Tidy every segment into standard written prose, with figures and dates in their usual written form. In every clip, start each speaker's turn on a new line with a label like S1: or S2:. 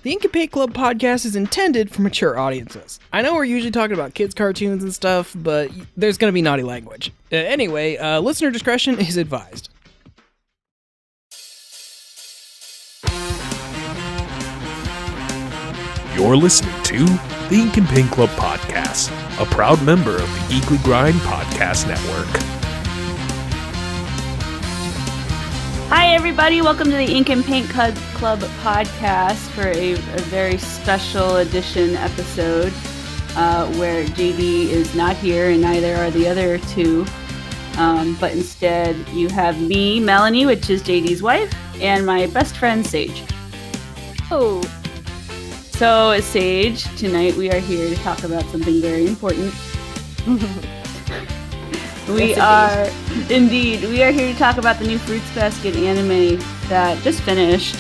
S1: The Ink and Paint Club podcast is intended for mature audiences. I know we're usually talking about kids' cartoons and stuff, but there's going to be naughty language. Anyway, listener discretion is advised.
S2: You're listening to the Ink and Paint Club podcast, a proud member of the Geekly Grind Podcast Network.
S3: Hi, everybody. Welcome to the Ink and Paint Club podcast for a very special edition episode where JD is not here and neither are the other two. But instead, you have me, Melanie, which is JD's wife, and my best friend, Sage.
S4: Oh.
S3: So, Sage, tonight we are here to talk about something very important. We are here to talk about the new Fruits Basket anime that just finished.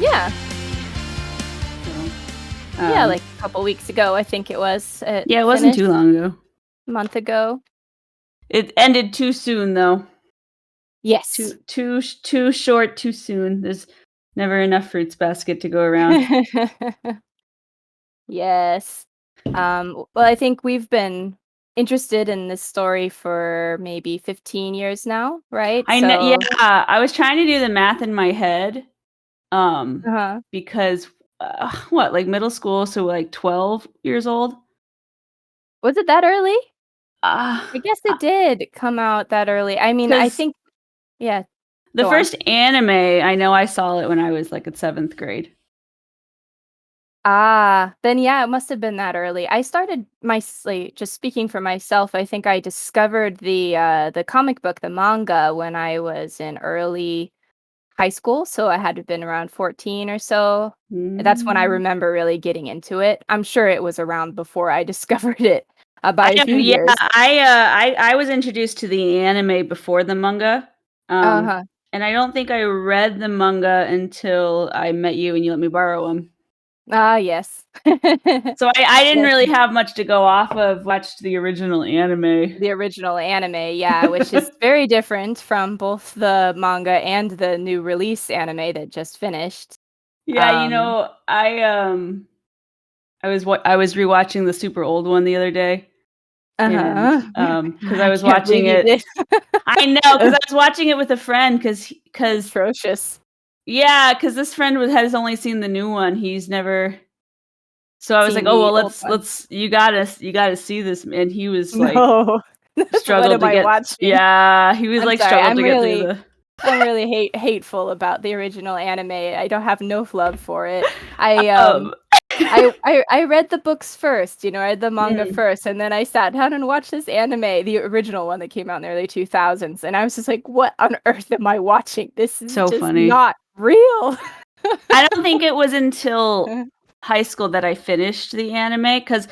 S4: Yeah.
S3: So,
S4: yeah, like a couple weeks ago, I think it was.
S3: It wasn't too long ago.
S4: A month ago.
S3: It ended too soon, though.
S4: Yes.
S3: Too short, too soon. There's never enough Fruits Basket to go around.
S4: Yes. Well, I think we've been interested in this story for maybe 15 years now, right?
S3: I know. Yeah, I was trying to do the math in my head. Because like middle school, so like 12 years old.
S4: Was it that early? I guess it did come out that early. I mean, I think, yeah.
S3: The first anime, I know I saw it when I was like in 7th grade.
S4: Then yeah, it must have been that early. I started just speaking for myself, I think I discovered the comic book, the manga, when I was in early high school, so I had to have been around 14 or so. That's when I remember really getting into it. I'm sure it was around before I discovered it by a few years.
S3: I was introduced to the anime before the manga. And I don't think I read the manga until I met you and you let me borrow them.
S4: Yes.
S3: So I didn't really have much to go off of. Watched the original anime.
S4: The original anime, yeah, which is very different from both the manga and the new release anime that just finished.
S3: Yeah, I was rewatching the super old one the other day. Because I was watching it. I know, because I was watching it with a friend. Because
S4: ferocious.
S3: Yeah, because this friend has only seen the new one. He's never. So I was like, "Oh well, let's. You gotta see this." And he was like, struggled to get. Watching? Yeah, he was struggled to get through the.
S4: I'm really hateful about the original anime. I don't have no love for it. I read the books first, I read the manga first, and then I sat down and watched this anime, the original one that came out in the early 2000s, and I was just like, what on earth am I watching? This is
S3: so
S4: just
S3: funny.
S4: Not real.
S3: I don't think it was until high school that I finished the anime, because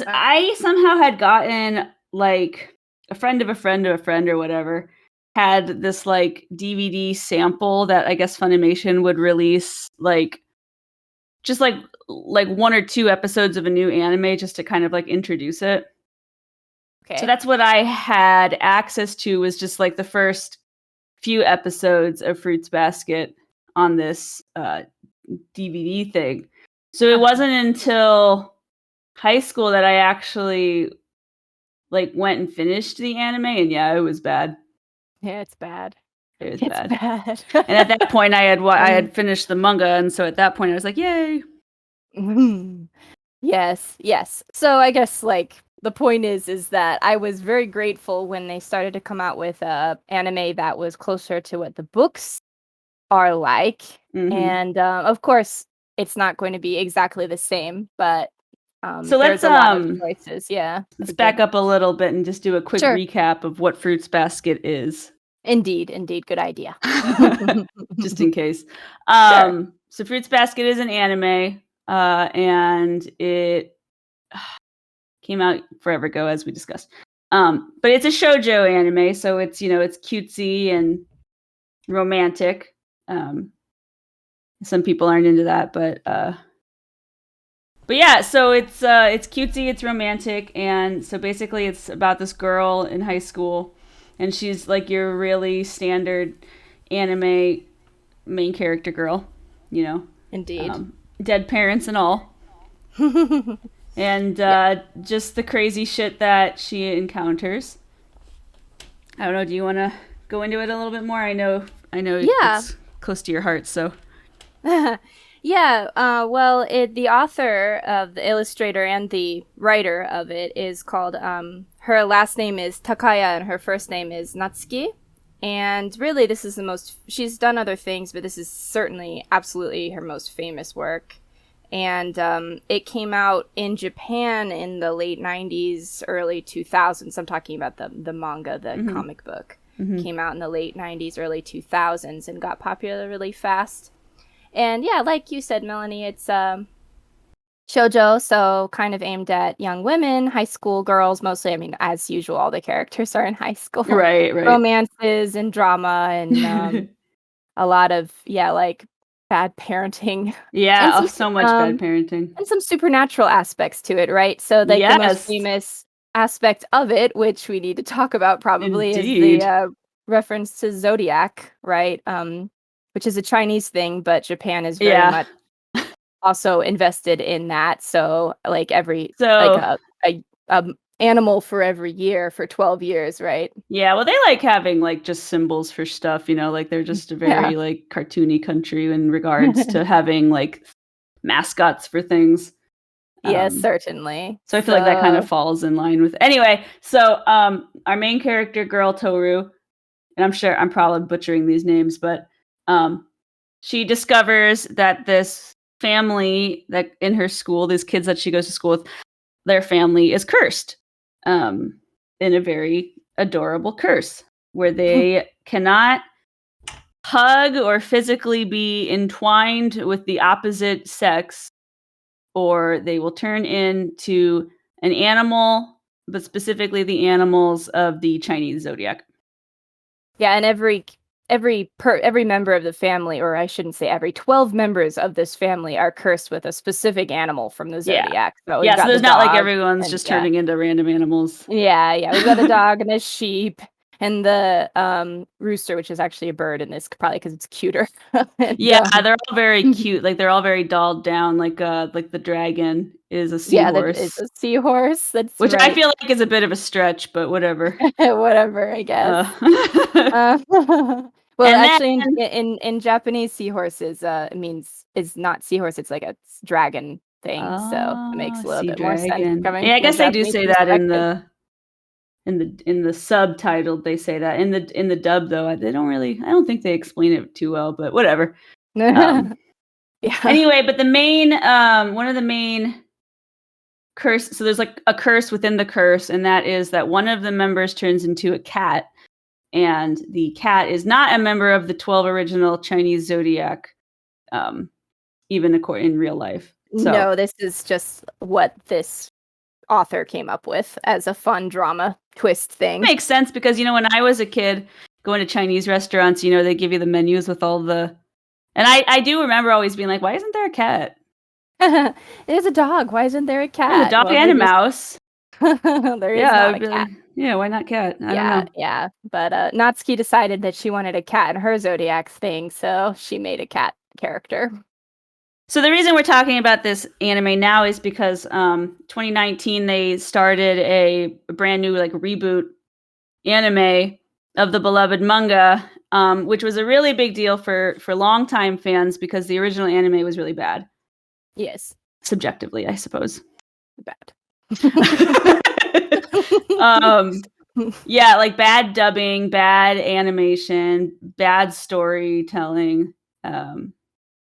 S3: I somehow had gotten, like, a friend of a friend of a friend or whatever had this, like, DVD sample that I guess Funimation would release, like, just like 1 or 2 episodes of a new anime just to kind of like introduce it.
S4: Okay.
S3: So that's what I had access to, was just like the first few episodes of Fruits Basket on this DVD thing. So it wasn't until high school that I actually like went and finished the anime, and yeah, it was bad.
S4: Yeah, it's bad.
S3: It was bad. And at that point, I had finished the manga, and so at that point, I was like, "Yay!"
S4: Yes. So I guess like the point is that I was very grateful when they started to come out with anime that was closer to what the books are like, and of course, it's not going to be exactly the same, but
S3: so let's
S4: a lot of choices. Yeah,
S3: let's back up a little bit and just do a quick recap of what Fruits Basket is.
S4: Indeed, good idea.
S3: Just in case.
S4: Sure.
S3: So Fruits Basket is an anime, and it came out forever ago, as we discussed. But it's a shoujo anime, so it's it's cutesy and romantic. Some people aren't into that, but yeah. So it's cutesy, it's romantic, and so basically it's about this girl in high school. And she's like your really standard anime main character girl. you know,
S4: Indeed.
S3: Dead parents and all. And just the crazy shit that she encounters. I don't know, do you want to go into it a little bit more? I know it's close to your heart, so.
S4: Yeah, well, the author of the illustrator and the writer of it is called, her last name is Takaya and her first name is Natsuki. And really, this is she's done other things, but this is certainly absolutely her most famous work. And it came out in Japan in the late 90s, early 2000s. I'm talking about the manga, the comic book. Came out in the late 90s, early 2000s, and got popular really fast. And yeah, like you said, Melanie, it's shoujo, so kind of aimed at young women, high school girls mostly. I mean, as usual, all the characters are in high school.
S3: Right.
S4: Romances and drama and a lot of, like, bad parenting.
S3: Yeah, so much bad parenting.
S4: And some supernatural aspects to it, right? So like the most famous aspect of it, which we need to talk about probably,
S3: Indeed.
S4: is the reference to zodiac, right? Which is a Chinese thing, but Japan is very much also invested in that. So like a animal for every year for 12 years, right?
S3: Yeah, well, they like having like just symbols for stuff, like they're just a very like cartoony country in regards to having like mascots for things.
S4: Yes, certainly.
S3: So I feel like that kind of falls in line with. Anyway, so our main character, girl Toru, and I'm sure I'm probably butchering these names, but she discovers that this family that in her school, these kids that she goes to school with, their family is cursed. In a very adorable curse where they cannot hug or physically be entwined with the opposite sex, or they will turn into an animal, but specifically the animals of the Chinese zodiac.
S4: Yeah, and every member of the family, or I shouldn't say 12 members of this family are cursed with a specific animal from the zodiac. So
S3: so there's not like everyone's just turning into random animals.
S4: Yeah, we've got a dog and a sheep and the rooster, which is actually a bird in this, probably because it's cuter. And,
S3: they're all very cute. Like they're all very dolled down. Like the dragon is a seahorse.
S4: Yeah, it's a seahorse.
S3: Which I feel like is a bit of a stretch, but whatever.
S4: Whatever, I guess. Well, and actually, in Japanese, seahorses is not seahorse. It's like a dragon thing, so it makes a little bit more sense.
S3: I guess they do say that in the subtitle. They say that in the dub though. They don't really. I don't think they explain it too well, but whatever. Anyway, but the main one of the main curse. So there's like a curse within the curse, and that is that one of the members turns into a cat. And the cat is not a member of the 12 original Chinese zodiac, even in real life. So,
S4: no, this is just what this author came up with as a fun drama twist thing.
S3: Makes sense because, when I was a kid going to Chinese restaurants, they give you the menus with all the... And I do remember always being like, why isn't there a cat?
S4: There's a dog. Why isn't there a cat?
S3: There's a dog and a mouse.
S4: There is not a cat.
S3: Yeah, why not cat? I don't know.
S4: Yeah. But Natsuki decided that she wanted a cat in her zodiac thing, so she made a cat character.
S3: So the reason we're talking about this anime now is because 2019 they started a brand new like reboot anime of the beloved manga, which was a really big deal for longtime fans because the original anime was really bad.
S4: Yes.
S3: Subjectively, I suppose.
S4: Bad.
S3: Like bad dubbing, bad animation, bad storytelling. I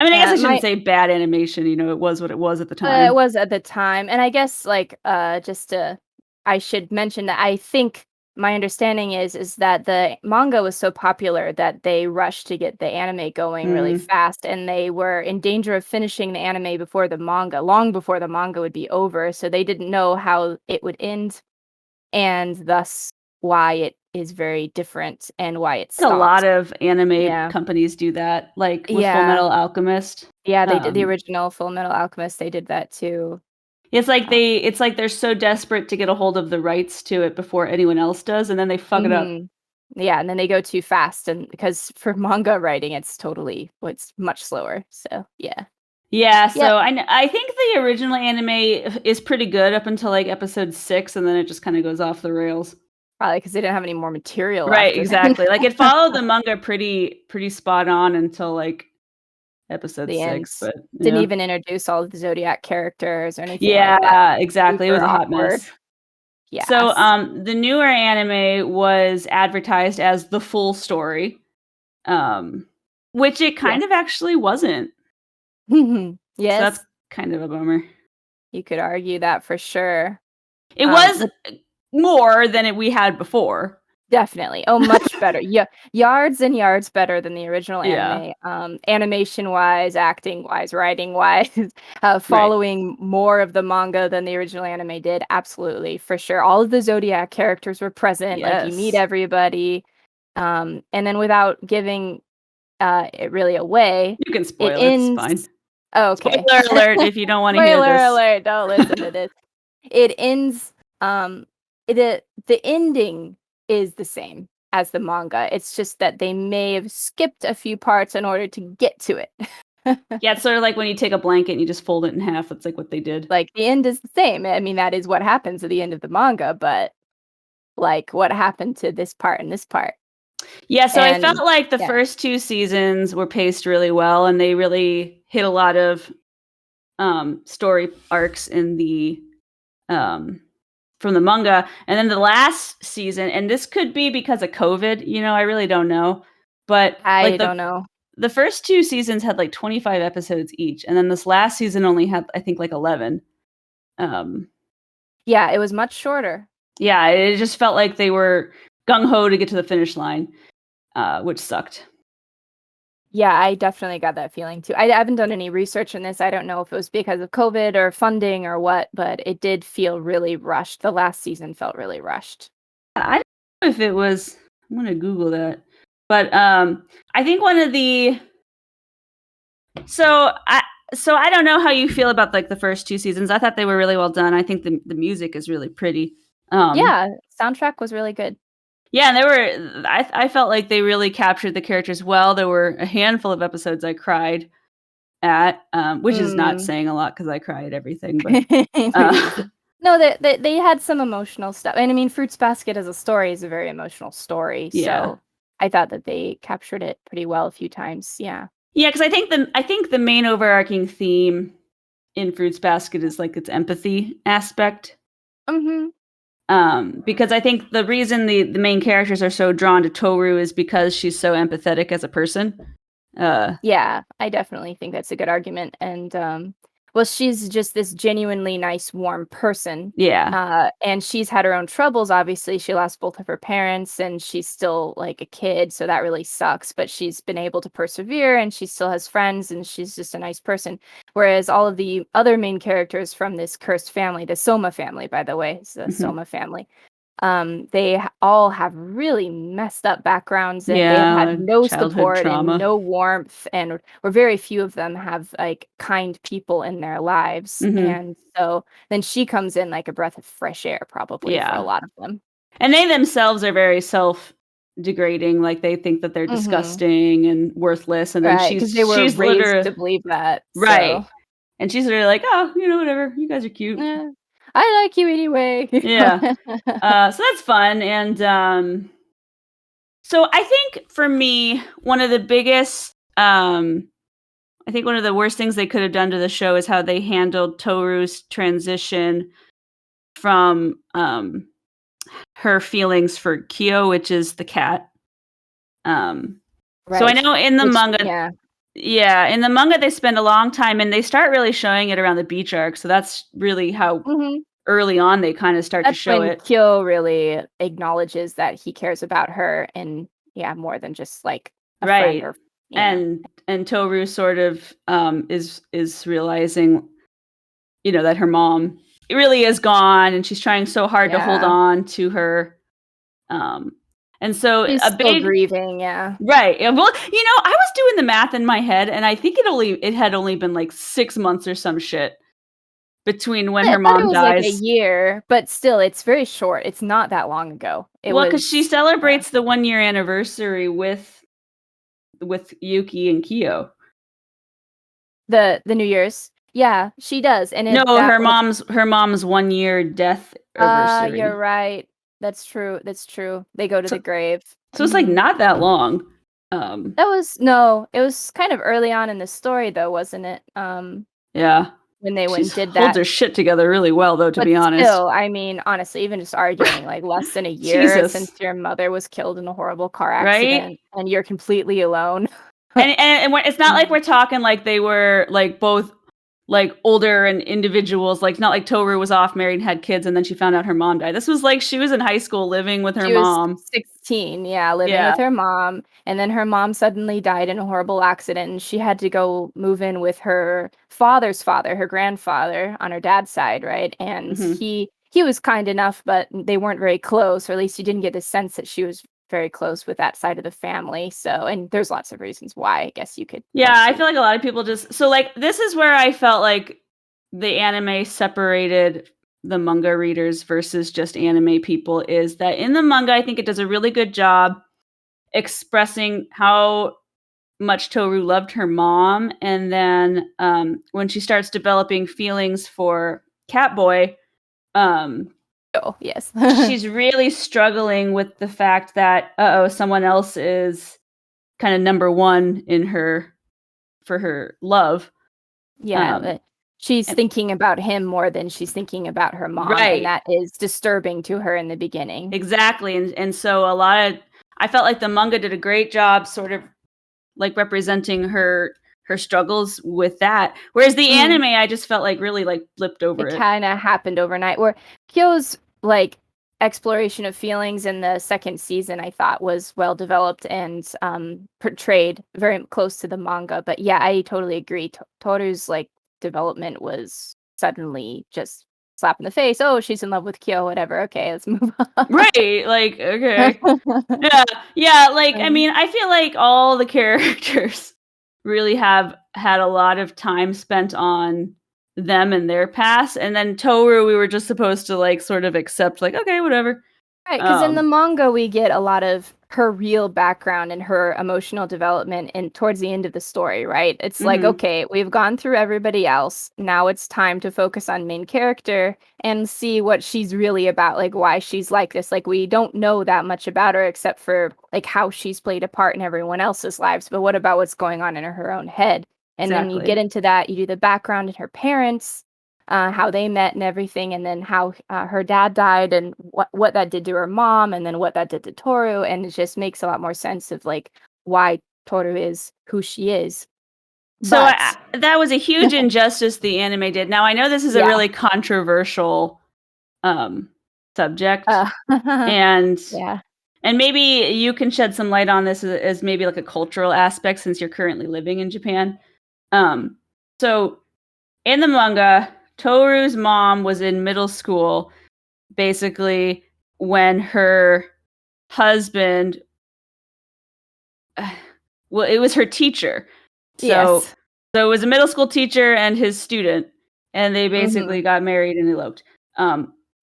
S3: guess I shouldn't say bad animation. It was what it was at the time.
S4: It was at the time, and I guess I should mention that I think my understanding is that the manga was so popular that they rushed to get the anime going really fast, and they were in danger of finishing the anime before the manga, long before the manga would be over. So they didn't know how it would end, and thus why it is very different and why it stopped.
S3: A lot of anime companies do that, like with Full Metal Alchemist.
S4: Yeah, they did the original Full Metal Alchemist. They did that too.
S3: It's like they're so desperate to get a hold of the rights to it before anyone else does, and then they fuck it up.
S4: Yeah, and then they go too fast, and because for manga writing, it's much slower. So yeah.
S3: Yeah,
S4: Yep.
S3: so I think the original anime is pretty good up until like episode 6, and then it just kind of goes off the rails.
S4: Probably because they didn't have any more material
S3: Right,
S4: after
S3: exactly. Like it followed the manga pretty spot on until like episode
S4: the end.
S3: 6, but
S4: Didn't
S3: yeah.
S4: even introduce all of the Zodiac characters or anything like that.
S3: Yeah, exactly. It was
S4: Super
S3: a hot
S4: awkward.
S3: mess.
S4: Yes.
S3: So, the newer anime was advertised as the full story, which it kind of actually wasn't. So
S4: Yes.
S3: that's kind of a bummer.
S4: You could argue that for sure.
S3: It was more than we had before.
S4: Definitely. Oh, much better. Yeah, yards and yards better than the original
S3: Yeah.
S4: anime. Animation-wise, acting-wise, writing-wise, following more of the manga than the original anime did. Absolutely, for sure. All of the Zodiac characters were present. Like you meet
S3: Yes.
S4: everybody. And then without giving it really away,
S3: You can
S4: it
S3: spoil it, it's
S4: ends.
S3: fine.
S4: Oh, okay.
S3: Spoiler alert if you don't wanna hear
S4: Spoiler
S3: this.
S4: alert! Don't listen to this. It ends. The ending is the same as the manga. It's just that they may have skipped a few parts in order to get to it.
S3: Yeah, it's sort of like when you take a blanket and you just fold it in half. That's like what they did.
S4: Like the end is the same. I mean, that is what happens at the end of the manga, but like what happened to this part and this part.
S3: Yeah, so I felt
S4: And
S3: like the
S4: yeah.
S3: first 2 seasons were paced really well, and they really hit a lot of story arcs in the from the manga. And then the last season, and this could be because of COVID, I really don't know. But
S4: I
S3: like
S4: don't know.
S3: the first 2 seasons had like 25 episodes each, and then this last season only had I think like 11.
S4: Yeah, it was much shorter.
S3: Yeah, it just felt like they were gung ho to get to the finish line, which sucked.
S4: Yeah, I definitely got that feeling too. I haven't done any research on this. I don't know if it was because of COVID or funding or what, but it did feel really rushed. The last season felt really rushed.
S3: I don't know if it was. I'm gonna Google that, but I think one of the. So I don't know how you feel about like the first 2 seasons. I thought they were really well done. I think the music is really pretty.
S4: Yeah, soundtrack was really good.
S3: Yeah, and they were. I felt like they really captured the characters well. There were a handful of episodes I cried at, which is not saying a lot because I cry at everything. But
S4: no, they had some emotional stuff, and I mean, Fruits Basket as a story is a very emotional story.
S3: Yeah.
S4: So I thought that they captured it pretty well a few times. Yeah.
S3: Yeah, because I think the main overarching theme in Fruits Basket is like its empathy aspect.
S4: Mm-hmm.
S3: Because I think the reason the main characters are so drawn to Toru is because she's so empathetic as a person.
S4: Yeah, I definitely think that's a good argument. And well, she's just this genuinely nice, warm person.
S3: Yeah.
S4: And she's had her own troubles. Obviously, she lost both of her parents, and she's still like a kid, so that really sucks. But she's been able to persevere, and she still has friends, and she's just a nice person. Whereas all of the other main characters from this cursed family, the Soma family, by the way, it's the Soma family. They all have really messed up backgrounds, and they've had no
S3: childhood
S4: support
S3: trauma.
S4: and no warmth, or very few of them have like kind people in their lives. And so then she comes in like a breath of fresh air, probably for a lot of them.
S3: And they themselves are very self-degrading, like they think that they're disgusting and worthless, and then
S4: because they were raised to believe that,
S3: right. And she's literally like, oh, whatever, you guys are cute.
S4: I like you anyway.
S3: Yeah. So that's fun. And so I think for me, one of the biggest, I think one of the worst things they could have done to the show is how they handled Toru's transition from her feelings for Kyo, which is the cat. So I know in the manga, in the manga they spend a long time, and they start really showing it around the beach arc. So that's really how early on they kind of start to show it.
S4: Kyo really acknowledges that he cares about her, and more than just like a friend or,
S3: and Toru sort of is realizing, that her mom really is gone, and she's trying so hard to hold on to her. And so
S4: she's still grieving,
S3: right. Well, I was doing the math in my head, and I think it had only been like 6 months or some shit between when
S4: I
S3: her
S4: thought it
S3: mom
S4: was like a
S3: dies.
S4: year, but still, it's very short. It's not that long ago.
S3: Because she celebrates the 1-year anniversary with Yuki and Kyo.
S4: The New Year's. Yeah, she does. And
S3: No, her mom's 1-year death anniversary.
S4: You're right. That's true. They go to the grave.
S3: So it's like not that long.
S4: It was kind of early on in the story though, wasn't it?
S3: Yeah.
S4: When they went and did
S3: holds
S4: that.
S3: her shit together really well though, to be honest.
S4: Still, I mean, honestly, even just arguing like less than a year since your mother was killed in a horrible car accident and you're completely alone.
S3: and it's not like we're talking like they were like both like older and individuals, like not like Toru was off, married, and had kids, and then she found out her mom died. This was like she was in high school living with her mom.
S4: Was 16, living with her mom, and then her mom suddenly died in a horrible accident, and she had to go move in with her father's father, her grandfather, on her dad's side, right? And he was kind enough, but they weren't very close, or at least you didn't get the sense that she was very close with that side of the family. So, and there's lots of reasons why, I guess you could.
S3: Yeah, I feel like a lot of people so like this is where I felt like the anime separated the manga readers versus just anime people, is that in the manga, I think it does a really good job expressing how much Toru loved her mom. And then when she starts developing feelings for Catboy,
S4: yes.
S3: she's really struggling with the fact that someone else is kind of number one in her for her love.
S4: But she's thinking about him more than she's thinking about her mom, and that is disturbing to her in the beginning.
S3: Exactly, and so I felt like the manga did a great job sort of like representing her struggles with that, whereas the anime I just felt like really like flipped over it.
S4: It kind of happened overnight, where Kyo's like exploration of feelings in the second season I thought was well developed and portrayed very close to the manga. But yeah, I totally agree. Toru's like development was suddenly just slap in the face. Oh, she's in love with Kyo, whatever. Okay, let's move on.
S3: Right, like, okay. yeah, like, I mean, I feel like all the characters really have had a lot of time spent on them and their past, and then Toru we were just supposed to like sort of accept, like, okay, whatever.
S4: Right, because in the manga we get a lot of her real background and her emotional development and towards the end of the story, right? It's like, okay, we've gone through everybody else. Now it's time to focus on main character and see what she's really about, like why she's like this. Like we don't know that much about her except for like how she's played a part in everyone else's lives. But what about what's going on in her own head? And then you get into that, you do the background in her parents, how they met and everything, and then how her dad died and what that did to her mom, and then what that did to Toru, and it just makes a lot more sense of like why Toru is who she is.
S3: So that was a huge injustice the anime did. Now I know this is a really controversial subject, and maybe you can shed some light on this as maybe like a cultural aspect since you're currently living in Japan. So in the manga, Toru's mom was in middle school, basically, when her husband, well, it was her teacher. So it was a middle school teacher and his student, and they basically got married and eloped.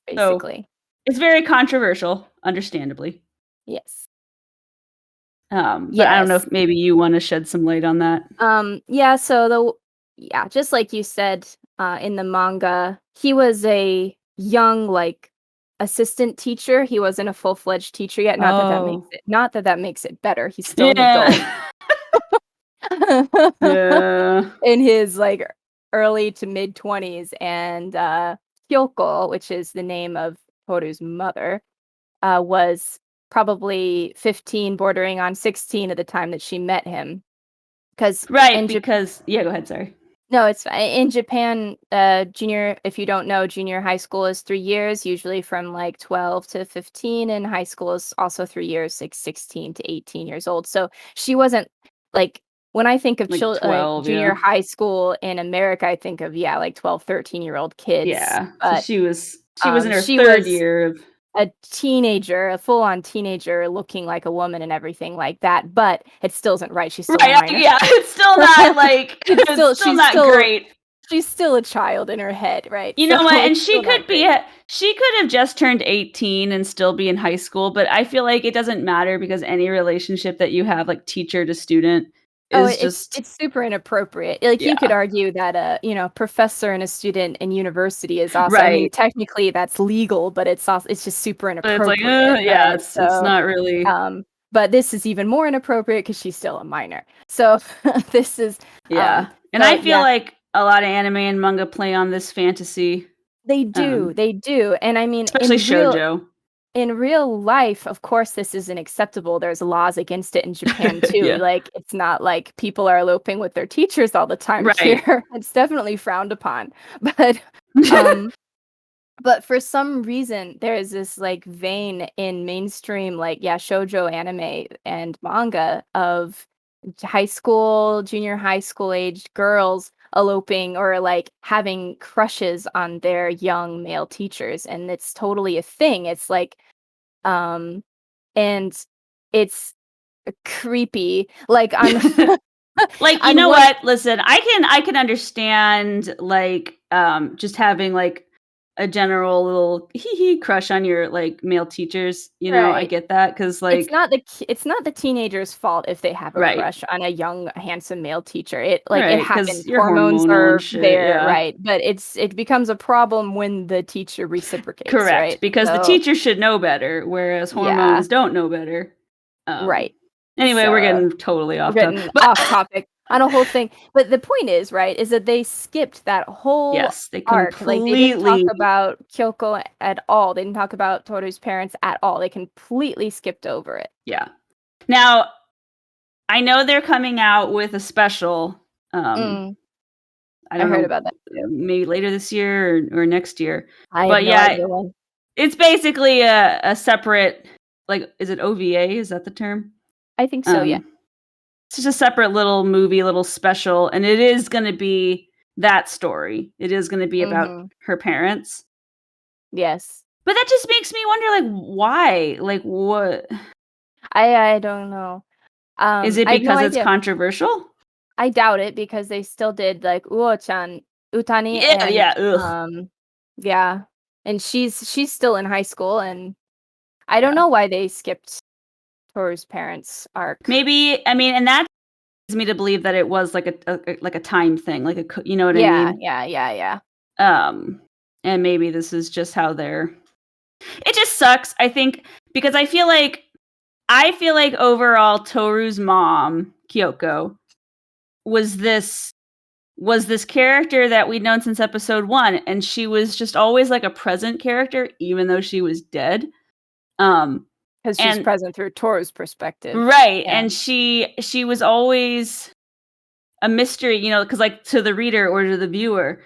S4: Basically.
S3: So it's very controversial, understandably.
S4: Yes.
S3: But I don't know if maybe you want to shed some light on that.
S4: Just like you said, in the manga, he was a young, like, assistant teacher. He wasn't a full-fledged teacher yet. Not that makes it better. He's still an adult. In his like early to mid 20s, and Kyoko, which is the name of Toru's mother, was probably 15, bordering on 16 at the time that she met him.
S3: Go ahead, sorry.
S4: No, it's in Japan, junior, if you don't know, junior high school is 3 years, usually from like 12 to 15, and high school is also 3 years, like 16 to 18 years old. So she wasn't like, when I think of like 12, junior high school in America, I think of, like 12, 13-year-old kids.
S3: Yeah, but so she was in her third year of
S4: a teenager, a full-on teenager, looking like a woman and everything like that. But it still isn't right. She's still a minor.
S3: Yeah, it's still not like she's not great.
S4: she's still a child in her head, right?
S3: You know
S4: So
S3: what? And
S4: it's
S3: she
S4: still not
S3: could be
S4: great.
S3: she could have just turned 18 and still be in high school, but I feel like it doesn't matter because any relationship that you have, like teacher to student,
S4: Oh,
S3: is just
S4: it's super inappropriate. Like, you could
S3: yeah.
S4: argue that professor and a student in university is also, I mean,
S3: Right.
S4: technically that's legal, but it's just super
S3: But it's like,
S4: inappropriate,
S3: yeah,
S4: right?
S3: it's
S4: So,
S3: not really
S4: but this is even more inappropriate because she's still a minor. So this is,
S3: yeah. And
S4: so
S3: I feel
S4: yeah,
S3: like a lot of anime and manga play on this fantasy,
S4: they do, and I mean,
S3: especially shoujo.
S4: in real life, of course, this isn't acceptable. There's laws against it in Japan too.
S3: Yeah.
S4: Like, it's not like people are eloping with their teachers all the time
S3: Right.
S4: here. It's definitely frowned upon. But um but for some reason there is this like vein in mainstream, like, yeah, shoujo anime and manga of high school, junior high school aged girls eloping or like having crushes on their young male teachers, and it's totally a thing. It's like, um, and it's creepy. Like, on
S3: Like, you
S4: on
S3: know
S4: one,
S3: what? Listen, I can understand like just having like a general little hee hee crush on your like male teachers, you know, I
S4: right.
S3: get that cuz
S4: It's
S3: like
S4: not it's not the teenager's fault if they have a
S3: right.
S4: crush on a young, handsome male teacher. It
S3: Right, cuz
S4: happens.
S3: you're
S4: Hormones
S3: hormonal and
S4: are
S3: shit,
S4: there,
S3: yeah.
S4: right? But it becomes a problem when the teacher reciprocates,
S3: Correct,
S4: right?
S3: because the
S4: So,
S3: teacher should know better whereas
S4: yeah,
S3: hormones don't know better. Um
S4: right.
S3: anyway, we're
S4: So
S3: getting totally
S4: we're
S3: off topic.
S4: getting
S3: But
S4: off topic on a whole thing. But the point is, right, is that they skipped that whole
S3: yes, they
S4: arc. Like, they didn't talk
S3: completely
S4: about Kyoko at all. They didn't talk about Toru's parents at all. They completely skipped over it.
S3: yeah. Now, I know they're coming out with a special
S4: Mm,
S3: I
S4: I
S3: don't
S4: heard
S3: know,
S4: about that too.
S3: maybe later this year or next year.
S4: I have
S3: But
S4: no
S3: yeah,
S4: idea when.
S3: it's basically a separate, like, is it OVA? Is that the term?
S4: I think so, yeah.
S3: Um, it's just a separate little movie, little special, and it is going to be that story. It is going to be about
S4: Mhm.
S3: her parents.
S4: Yes.
S3: But that just makes me wonder, like, why? Like, what?
S4: I don't know.
S3: Is it
S4: I have no
S3: because it's
S4: idea.
S3: controversial?
S4: I doubt it because they still did, like, Uo-chan, Utani,
S3: Yeah,
S4: and,
S3: yeah, ugh.
S4: yeah, and she's still in high school, and I don't
S3: Yeah.
S4: know why they skipped Toru's parents' arc.
S3: Maybe, I mean, and that leads me to believe that it was like a time thing, like you know what I
S4: Yeah,
S3: mean?
S4: yeah, yeah, yeah.
S3: Um, and maybe this is just how they're it just sucks, I think, because I feel like overall Toru's mom, Kyoko, was this character that we'd known since episode 1, and she was just always like a present character even though she was dead. Um,
S4: 'Cause she's
S3: and
S4: present through Toru's perspective.
S3: right,
S4: Yeah.
S3: and she was always a mystery, you know, because like to the reader or to the viewer,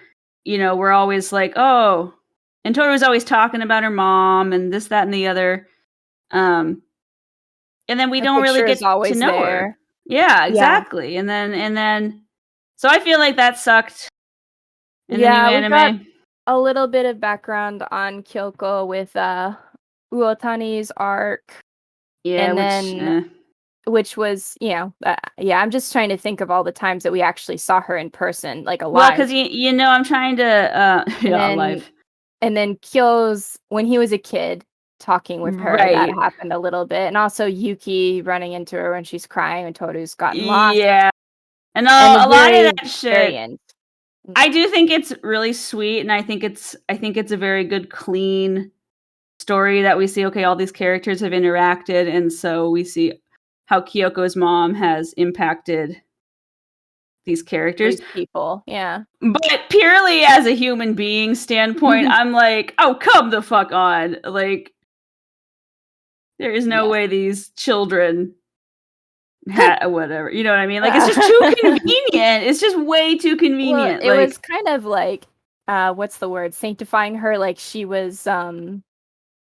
S3: you know, we're always like, oh, and Tori was always talking about her mom and this, that, and the other. Um, and then we
S4: Her
S3: don't really
S4: picture is
S3: get to
S4: always
S3: know her.
S4: there.
S3: Yeah,
S4: Yeah.
S3: exactly. And then so I feel like that sucked in the new
S4: Yeah, we got
S3: anime.
S4: a little bit of background on Kyoko with, Uotani's arc,
S3: Yeah,
S4: and
S3: which
S4: then which was, yeah, I'm just trying to think of all the times that we actually saw her in person, like,
S3: well, because
S4: alive.
S3: you know, I'm trying to
S4: And
S3: yeah,
S4: then
S3: life.
S4: Kyo's when he was a kid, talking with her, that
S3: Right.
S4: happened a little bit, and also Yuki running into her when she's crying when Toru's gotten lost,
S3: Yeah. And
S4: and the
S3: a lot of
S4: very
S3: that
S4: very
S3: shit
S4: end.
S3: I do think it's really sweet, and I think it's a very good, clean story that we see, okay, all these characters have interacted, and so we see how Kyoko's mom has impacted these characters.
S4: These people, yeah.
S3: But purely as a human being standpoint, I'm like, "Oh, come the fuck on." Like, there is no
S4: Yes.
S3: way these children whatever, you know what I mean? Like, it's just too convenient. It's just way too
S4: Well,
S3: convenient.
S4: it was
S3: Like
S4: kind of like, what's the word? Sanctifying her, like she was,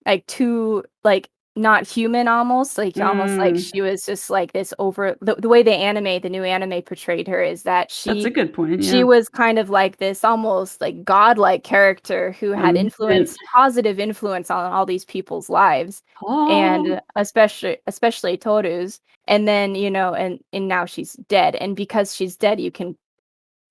S4: like, too, like, not human almost like
S3: mm,
S4: she was just like this over the way the new anime portrayed her is that
S3: that's a good point,
S4: she
S3: yeah.
S4: was kind of like this almost like godlike character who had
S3: Omniscient.
S4: positive influence on all these people's lives,
S3: Oh.
S4: and especially Toru's, and then, and now she's dead, and because she's dead, you can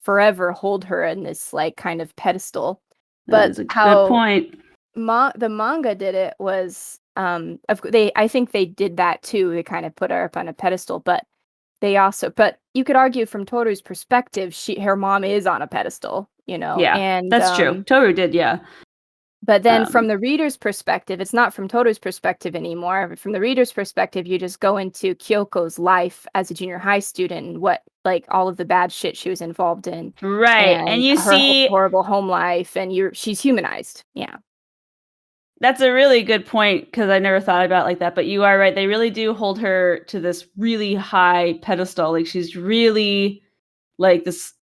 S4: forever hold her in this like kind of pedestal.
S3: That
S4: But
S3: is a good
S4: how
S3: point.
S4: the manga did it was I think they did that too. They kind of put her up on a pedestal, but you could argue from Toru's perspective, her mom is on a pedestal,
S3: Yeah,
S4: and
S3: that's true. Toru did, yeah.
S4: but then from the reader's perspective, it's not from Toru's perspective anymore. From the reader's perspective, you just go into Kyoko's life as a junior high student and what like all of the bad shit she was involved in.
S3: Right. And you
S4: her
S3: see
S4: horrible home life, and she's humanized. Yeah.
S3: that's a really good point because I never thought about it like that. But you are right. They really do hold her to this really high pedestal. Like she's really like this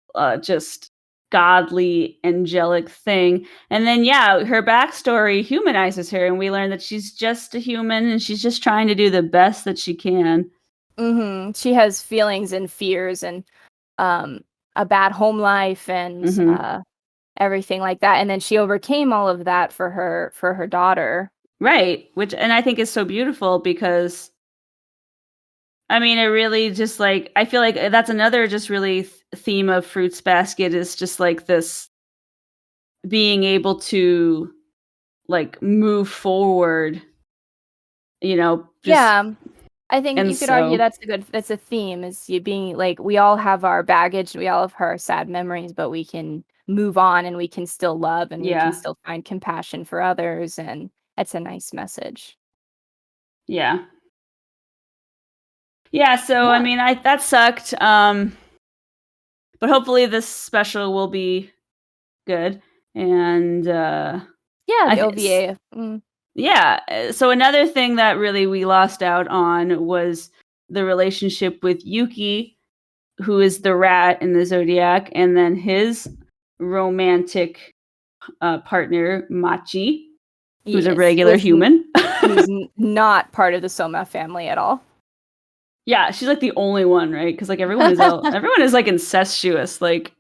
S3: just godly, angelic thing. And then, yeah, her backstory humanizes her. And we learn that she's just a human and she's just trying to do the best that she can.
S4: Mm-hmm. She has feelings and fears and a bad home life and everything like that, and then she overcame all of that for her daughter,
S3: right? And I think is so beautiful because I mean it really just like I feel like that's another just really theme of Fruits Basket is just like this being able to like move forward,
S4: yeah. I think you could argue that's a theme, is you being like, we all have our baggage, we all have our sad memories, but we can move on and we can still love and we can still find compassion for others, and it's a nice message.
S3: Yeah. So I mean that sucked. But hopefully this special will be good. And
S4: the OVA.
S3: Yeah. So another thing that really we lost out on was the relationship with Yuki, who is the rat in the Zodiac, and then his romantic partner, Machi, who's a regular human.
S4: Who's not part of the Soma family at all.
S3: Yeah, she's like the only one, right? Because like everyone is like incestuous, like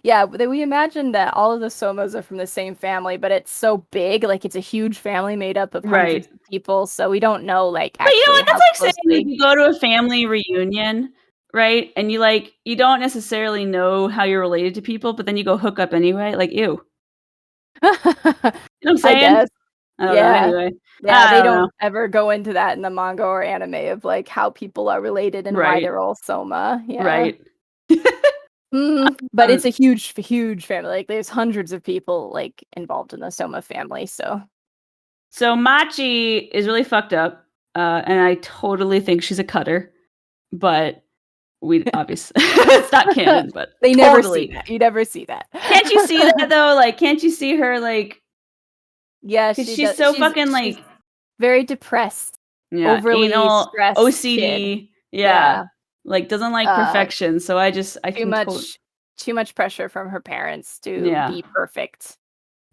S4: yeah, we imagine that all of the Somas are from the same family, but it's so big, like it's a huge family made up of hundreds of people, so we don't know like actually. But you know what?
S3: That's like saying you go to a family reunion, right? And you don't necessarily know how you're related to people, but then you go hook up anyway. Like, ew. You know what I'm saying?
S4: I guess.
S3: I don't know, anyway.
S4: Yeah, they don't ever go into that in the manga or anime of like how people are related and why they're all Soma. Yeah.
S3: Right.
S4: But it's a huge family. Like there's hundreds of people like involved in the Soma family. So
S3: Machi is really fucked up, and I totally think she's a cutter, but we obviously it's not canon, but
S4: they never see that. You never see that.
S3: Can't you see that though? Like, can't you see her like?
S4: Yeah,
S3: she's so fucking like
S4: very depressed.
S3: Yeah,
S4: overly
S3: anal,
S4: stressed
S3: OCD.
S4: kid.
S3: Yeah. Like doesn't like perfection. So I
S4: too much pressure from her parents to be perfect.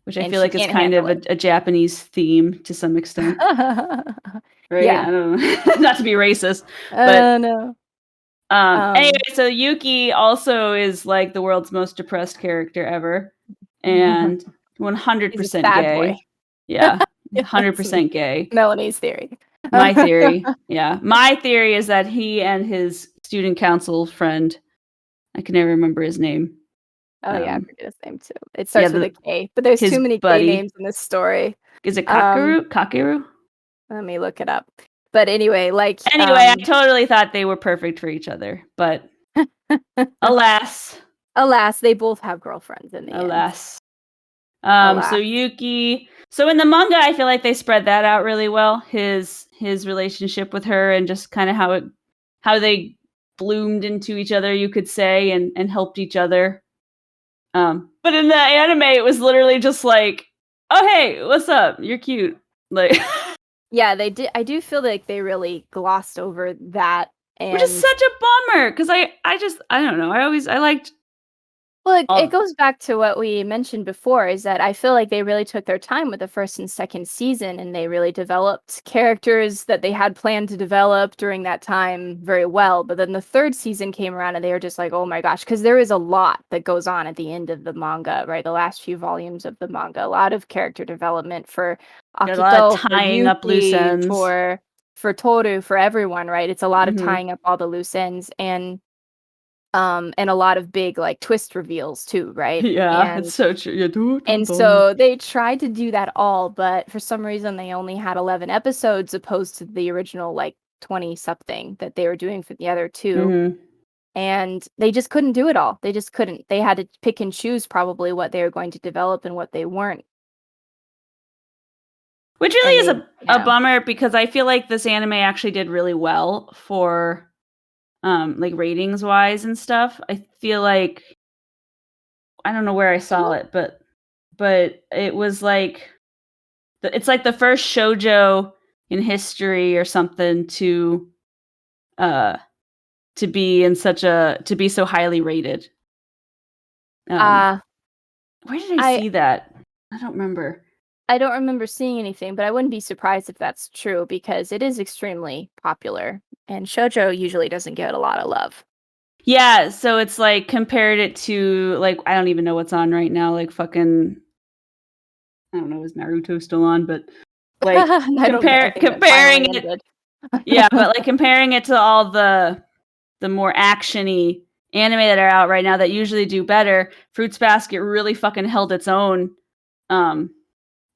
S3: Which I feel like is kind of a Japanese theme to some extent. Right?
S4: Yeah.
S3: I don't know. Not to be racist. But
S4: no.
S3: Anyway, so Yuki also is like the world's most depressed character ever. And 100% gay. Boy. Yeah. 100% gay.
S4: Melanie's theory.
S3: My theory. Yeah. My theory is that he and his student council friend, I can never remember his name.
S4: Oh yeah, I forget his name too. It starts with a K, but there's too many K names in this story.
S3: Is it Kakeru?
S4: Let me look it up. But anyway,
S3: I totally thought they were perfect for each other, but alas,
S4: they both have girlfriends in the end.
S3: So Yuki. So in the manga, I feel like they spread that out really well. His relationship with her and just kind of how they bloomed into each other, you could say, and helped each other. But in the anime, it was literally just like, oh hey, what's up? You're cute. Like,
S4: yeah, they did. I do feel like they really glossed over that,
S3: which is such a bummer because I don't know. I liked.
S4: Well, it goes back to what we mentioned before, is that I feel like they really took their time with the first and second season, and they really developed characters that they had planned to develop during that time very well. But then the third season came around, and they were just like, oh my gosh, because there is a lot that goes on at the end of the manga, right? The last few volumes of the manga, a lot of character development for Akito,
S3: tying up loose ends,
S4: for Toru, for everyone, right? It's a lot of tying up all the loose ends, and and a lot of big like twist reveals too, right?
S3: Yeah,
S4: And
S3: it's so true. Yeah,
S4: and so they tried to do that all, but for some reason they only had 11 episodes opposed to the original like 20 something that they were doing for the other two.
S3: Mm-hmm.
S4: And they just couldn't do it all. They just couldn't. They had to pick and choose probably what they were going to develop and what they weren't.
S3: Which really is
S4: And
S3: a bummer, because I feel like this anime actually did really well for like ratings wise and stuff. I feel like, I don't know where I saw it, but it was like it's like the first shoujo in history or something to be so highly rated. Where did I see that? I don't remember.
S4: I don't remember seeing anything, but I wouldn't be surprised if that's true because it is extremely popular, and shoujo usually doesn't get a lot of love.
S3: Yeah, so it's like compared it to, like, I don't even know what's on right now, like fucking, I don't know, is Naruto still on? But like comparing it, yeah, but like comparing it to all the more actiony anime that are out right now that usually do better, Fruits Basket really fucking held its own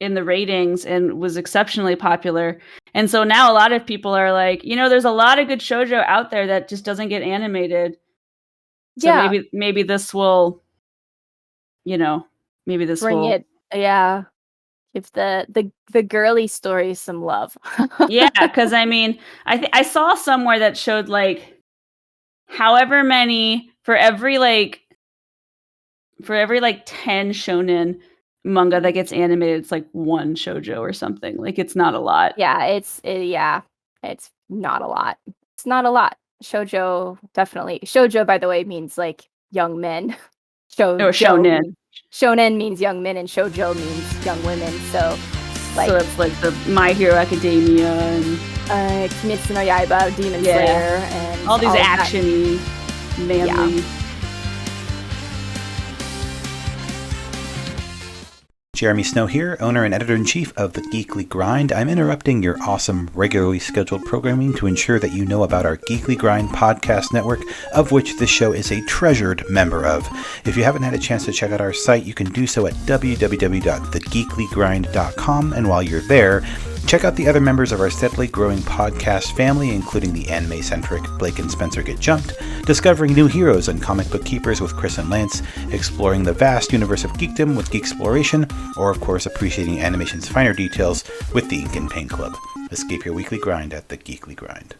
S3: in the ratings and was exceptionally popular. And so now a lot of people are like, there's a lot of good shoujo out there that just doesn't get animated. So
S4: yeah,
S3: maybe this will,
S4: bring it. Yeah, give the girly stories some love.
S3: Yeah, because I mean, I saw somewhere that showed like however many for every 10 shonen manga that gets animated, it's like one shoujo or something. Like, it's not a lot.
S4: Yeah, it's not a lot. It's not a lot. Shoujo, definitely. Shoujo, by the way, means like young men.
S3: Shonen.
S4: Shonen means young men, and shoujo means young women. So, like,
S3: so it's like the My Hero Academia and
S4: Kimetsu no Yaiba, Demon Slayer, and
S3: all these action-y, manly.
S4: Yeah.
S5: Jeremy Snow here, owner and editor-in-chief of The Geekly Grind. I'm interrupting your awesome, regularly scheduled programming to ensure that you know about our Geekly Grind podcast network, of which this show is a treasured member of. If you haven't had a chance to check out our site, you can do so at www.thegeeklygrind.com, and while you're there, check out the other members of our steadily growing podcast family, including the anime-centric Blake and Spencer Get Jumped, discovering new heroes and comic book keepers with Chris and Lance, exploring the vast universe of geekdom with Geek Exploration, or of course appreciating animation's finer details with the Ink and Paint Club. Escape your weekly grind at the Geekly Grind.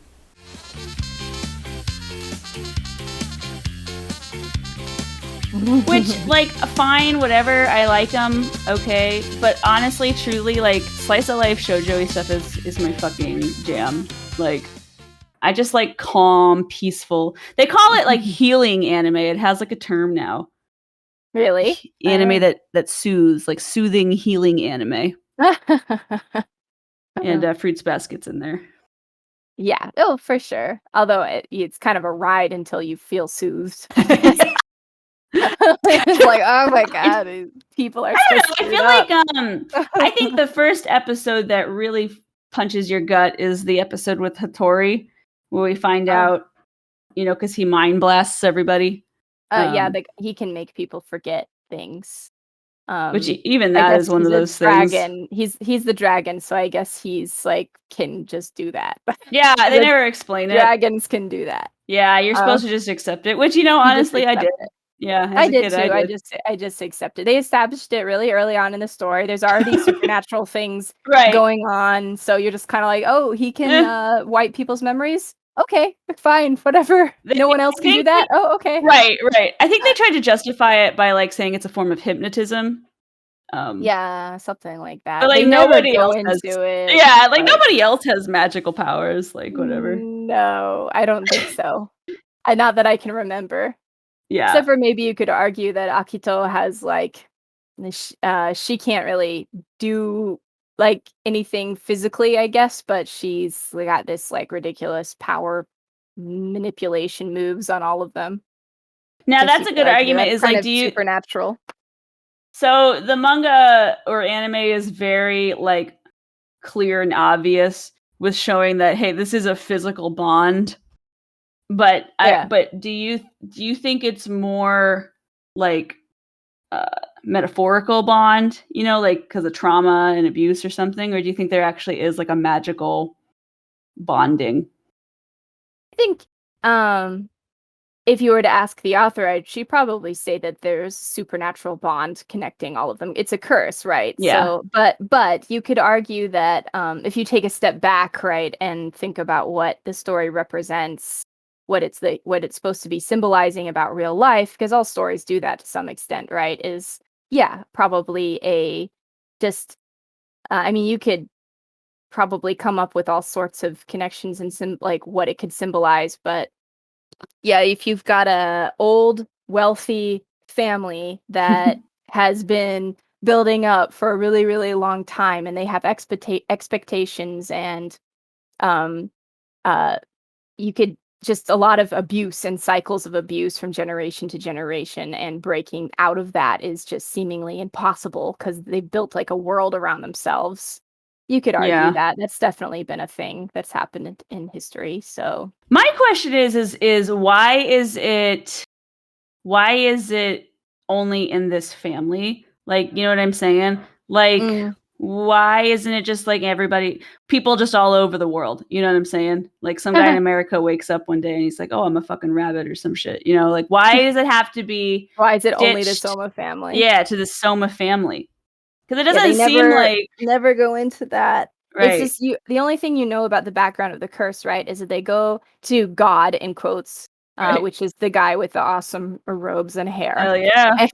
S3: Which, like, fine, whatever, I like them, okay, but honestly, truly, like, slice of life shoujo-y stuff is my fucking jam. Like, I just like calm, peaceful. They call it like healing anime. It has like a term now.
S4: Really?
S3: Anime that soothes, like soothing, healing anime. And Fruits Basket's in there.
S4: Yeah, oh, for sure. Although it's kind of a ride until you feel soothed. It's like, oh my god, these people are so
S3: I feel like I think the first episode that really punches your gut is the episode with Hattori, where we find out, because he mind blasts everybody.
S4: He can make people forget things.
S3: Which even that is one of those
S4: dragon.
S3: things.
S4: He's the dragon, so I guess he's like can just do that.
S3: Yeah, they never explain it.
S4: Dragons can do that.
S3: Yeah, you're supposed to just accept it, which honestly I did. Yeah,
S4: I did too. I just accepted. They established it really early on in the story. There's already supernatural things going on, so you're just kind of like, oh, he can wipe people's memories. Okay, fine, whatever. No one else can do that. Oh, okay.
S3: Right. I think they tried to justify it by like saying it's a form of hypnotism.
S4: Yeah, something like that.
S3: But like nobody else has it. Yeah, like nobody else has magical powers. Like whatever.
S4: No, I don't think so. Not that I can remember.
S3: Yeah.
S4: Except for maybe you could argue that Akito has like, she can't really do like anything physically, I guess, but she's got this like ridiculous power manipulation moves on all of them.
S3: Now that's a good argument. Is like, do you
S4: supernatural?
S3: So the manga or anime is very like clear and obvious with showing that, hey, this is a physical bond. But
S4: Yeah.
S3: but do you think it's more like metaphorical bond, like because of trauma and abuse or something, or do you think there actually is like a magical bonding?
S4: I think if you were to ask the author, she'd probably say that there's a supernatural bond connecting all of them. It's a curse, right?
S3: Yeah.
S4: So, but you could argue that if you take a step back, right, and think about what the story represents, what it's supposed to be symbolizing about real life, because all stories do that to some extent, right? Is probably a just. I mean, you could probably come up with all sorts of connections and like what it could symbolize, but yeah, if you've got a old wealthy family that has been building up for a really really long time and they have expectations and um uh you could just a lot of abuse and cycles of abuse from generation to generation, and breaking out of that is just seemingly impossible because they've built like a world around themselves. You could argue
S3: Yeah.
S4: that that's definitely been a thing that's happened in history. So
S3: My question is why is it only in this family? Like, you know what I'm saying? Like,
S4: mm,
S3: why isn't it just like people just all over the world? You know what I'm saying? Like some guy in America wakes up one day and he's like, "Oh, I'm a fucking rabbit" or some shit. Like why does it have to be
S4: why is it only the
S3: stitched?
S4: Soma family?
S3: Yeah, to the Soma family. Because it
S4: Yeah, they
S3: doesn't seem like
S4: never go into that. It's
S3: right.
S4: just the only thing you know about the background of the curse, right, is that they go to God in quotes,
S3: Right.
S4: which is the guy with the awesome robes and hair.
S3: Hell yeah.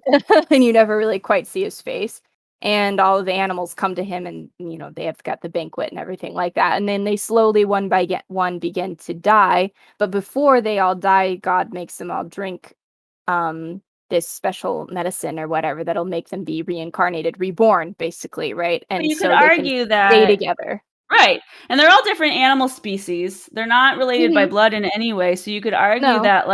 S4: And you never really quite see his face. And all of the animals come to him and they have got the banquet and everything like that. And then they slowly one by one begin to die. But before they all die, God makes them all drink this special medicine or whatever that'll make them be reincarnated, reborn, basically, right?
S3: But
S4: And
S3: you could
S4: so they can
S3: argue
S4: stay
S3: that
S4: together.
S3: right. And they're all different animal species. They're not related by
S4: Mhm.
S3: blood in any way. So you could argue
S4: No,
S3: that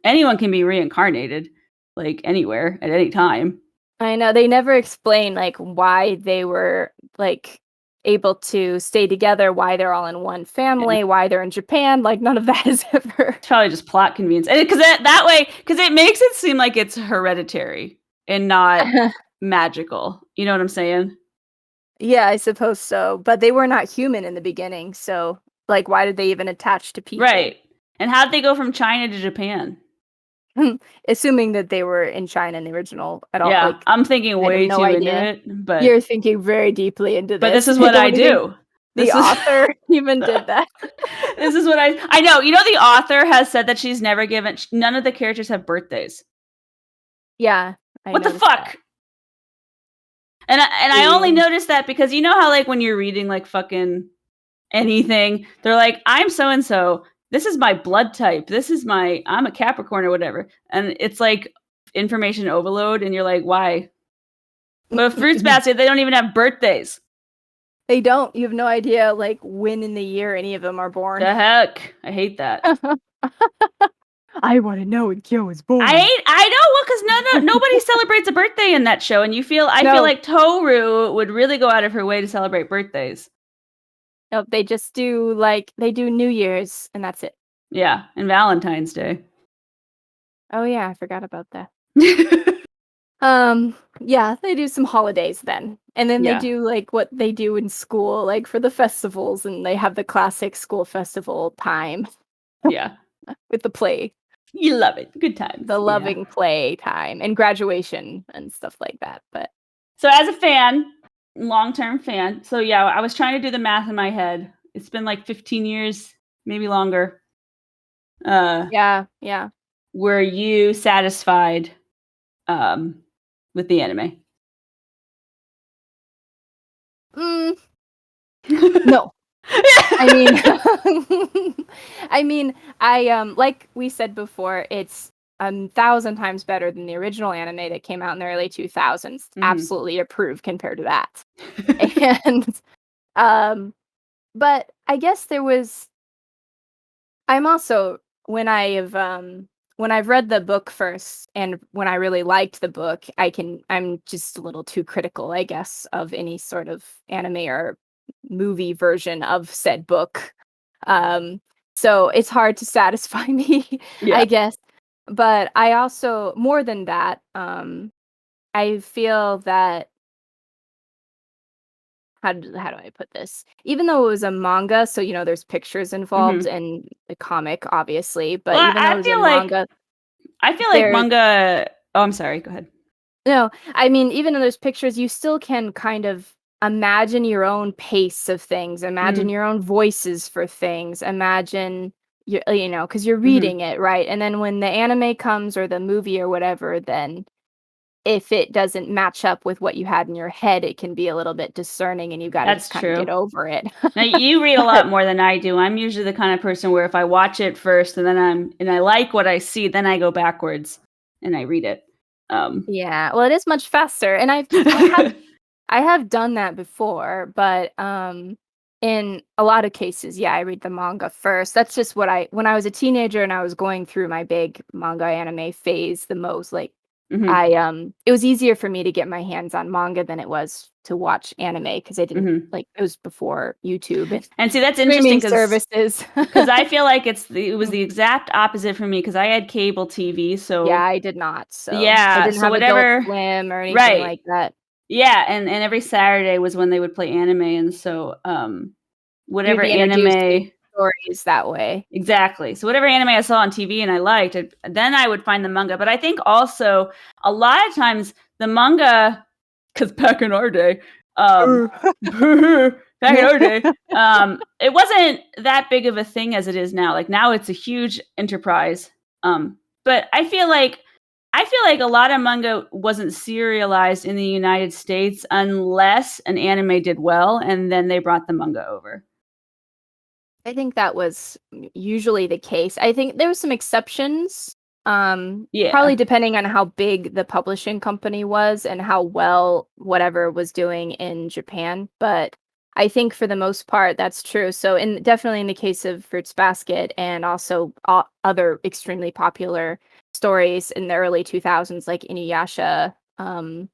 S3: anyone can be reincarnated like anywhere at any time.
S4: I know they never explain like why they were like able to stay together, why they're all in one
S3: And
S4: family, why they're in Japan. Like none of that is ever.
S3: it's probably just plot convenience. And because that way, because it makes it seem like it's hereditary and not magical. You know what I'm saying?
S4: Yeah, I suppose so. But they were not human in the beginning, so like why did they even attach to people?
S3: Right. And how'd they go from China to Japan?
S4: Assuming that they were in China in the original at all.
S3: Yeah,
S4: Like
S3: I'm thinking
S4: I have
S3: way
S4: no
S3: too into
S4: idea.
S3: it, but
S4: You're thinking very deeply into
S3: but
S4: this.
S3: this is
S4: I
S3: what I
S4: don't even
S3: do.
S4: the
S3: This is
S4: author even did that.
S3: this is what I know. The author has said that she's never given none of the characters have birthdays.
S4: Yeah, I
S3: What the
S4: noticed
S3: fuck?
S4: that.
S3: And I only
S4: Yeah.
S3: noticed that because you know how like when you're reading like fucking anything, they're like, I'm so and so. This is my blood type. I'm a Capricorn or whatever. And it's like information overload, and you're like, why? But a fruits basket, they don't even have birthdays.
S4: They don't. You have no idea like when in the year any of them are born.
S3: The heck? I hate that.
S4: I want to know when Kyo was born.
S3: I know, well, because nobody celebrates a birthday in that show, and I feel
S4: No.
S3: like Toru would really go out of her way to celebrate birthdays.
S4: No, they just do they do New Year's and that's it.
S3: Yeah, and Valentine's Day.
S4: Oh yeah, I forgot about that. Yeah, they do some holidays then. And then they
S3: Yeah.
S4: do like what they do in school, like for the festivals, and they have the classic school festival time
S3: Yeah.
S4: with the play,
S3: You love it. Good times.
S4: the loving play time, and graduation and stuff like that. But
S3: So as a fan, long-term fan, so yeah, I was trying to do the math in my head. It's been like 15 years, maybe longer.
S4: yeah.
S3: Were you satisfied with the anime?
S4: No. I mean, I like we said before, it's 1,000 times better than the original anime that came out in the early 2000s.
S3: Mhm.
S4: Absolutely approved compared to that. And but I guess I'm also when I've read the book first and when I really liked the book, I'm just a little too critical, I guess, of any sort of anime or movie version of said book. So it's hard to satisfy me,
S3: Yeah.
S4: I guess. But I also, more than that, I feel that how do I put this? Even though it was a manga, so there's pictures involved
S3: Mhm.
S4: and the comic, obviously, but
S3: Well,
S4: even though it was a manga,
S3: I feel like
S4: there
S3: manga. Oh, I'm sorry. Go ahead.
S4: no, I mean, even in those pictures, you still can kind of imagine your own pace of things, imagine
S3: Mm.
S4: your own voices for things, imagine because you're
S3: Mhm.
S4: reading it, right? And then when the anime comes or the movie or whatever, then if it doesn't match up with what you had in your head, it can be a little bit discerning and you got to
S3: That's
S4: just kind of
S3: true.
S4: get over it.
S3: Now you read a lot more than I do. I'm usually the kind of person where if I watch it first and then I like what I see, then I go backwards and I read it.
S4: Yeah, well, it is much faster, and I have done that before, but in a lot of cases, yeah, I read the manga first. That's just what when I was a teenager and I was going through my big manga anime phase the most, like
S3: Mhm.
S4: it was easier for me to get my hands on manga than it was to watch anime because I didn't
S3: Mhm.
S4: like it was before YouTube and
S3: And see, that's interesting
S4: streaming
S3: because
S4: services.
S3: I feel like it was the exact opposite for me because I had cable TV.
S4: Yeah,
S3: So
S4: I did not. So I
S3: yeah,
S4: didn't
S3: so
S4: have Adult
S3: whatever.
S4: Swim or anything
S3: Right.
S4: like that.
S3: Yeah, and every Saturday was when they would play anime, and so
S4: You'd
S3: whatever
S4: be introduced to
S3: anime.
S4: stories that way.
S3: Exactly. So whatever anime I saw on TV and I liked, then I would find the manga. But I think also a lot of times the manga, because back in our day, back in our day, it wasn't that big of a thing as it is now. Like now, it's a huge enterprise. But I feel like a lot of manga wasn't serialized in the United States unless an anime did well, and then they brought the manga over.
S4: I think that was usually the case. I think there were some exceptions,
S3: Yeah.
S4: probably depending on how big the publishing company was and how well whatever was doing in Japan. But I think for the most part, that's true. So, definitely in the case of Fruits Basket and also other extremely popular stories in the early 2000s, like Inuyasha,
S3: Rurouni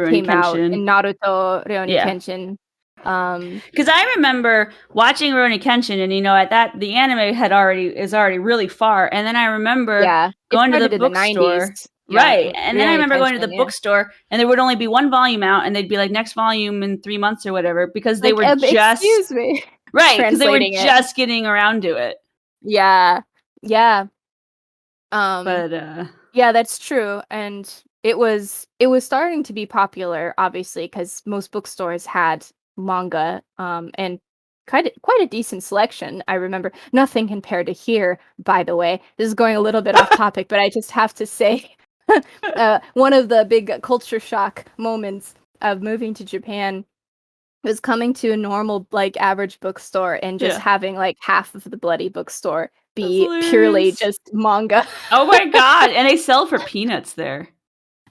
S4: came out,
S3: Kenshin.
S4: and Naruto, Rurouni
S3: Yeah.
S4: Kenshin.
S3: Because I remember watching Rurouni Kenshin, and at that the anime is already really far, and then I remember
S4: Yeah, it
S3: going to the
S4: started in the
S3: bookstore,
S4: 90s. Yeah,
S3: right? And then I
S4: Rurouni
S3: remember going to the
S4: Kenshin, yeah.
S3: bookstore, and there would only be one volume out, and they'd be like next volume in 3 months or whatever, because they
S4: Like,
S3: were just
S4: excuse me.
S3: right, because they were
S4: Translating it.
S3: just getting around to it.
S4: Yeah. Yeah. Um,
S3: But
S4: yeah, that's true, and it was starting to be popular, obviously, because most bookstores had manga, and quite a decent selection. I remember nothing compared to here, by the way. This is going a little bit off topic, but I just have to say, one of the big culture shock moments of moving to Japan was coming to a normal, like, average bookstore and just
S3: yeah,
S4: having, like, half of the bloody bookstore
S3: that's
S4: be purely
S3: hilarious.
S4: just manga.
S3: Oh my god! And they sell for peanuts there.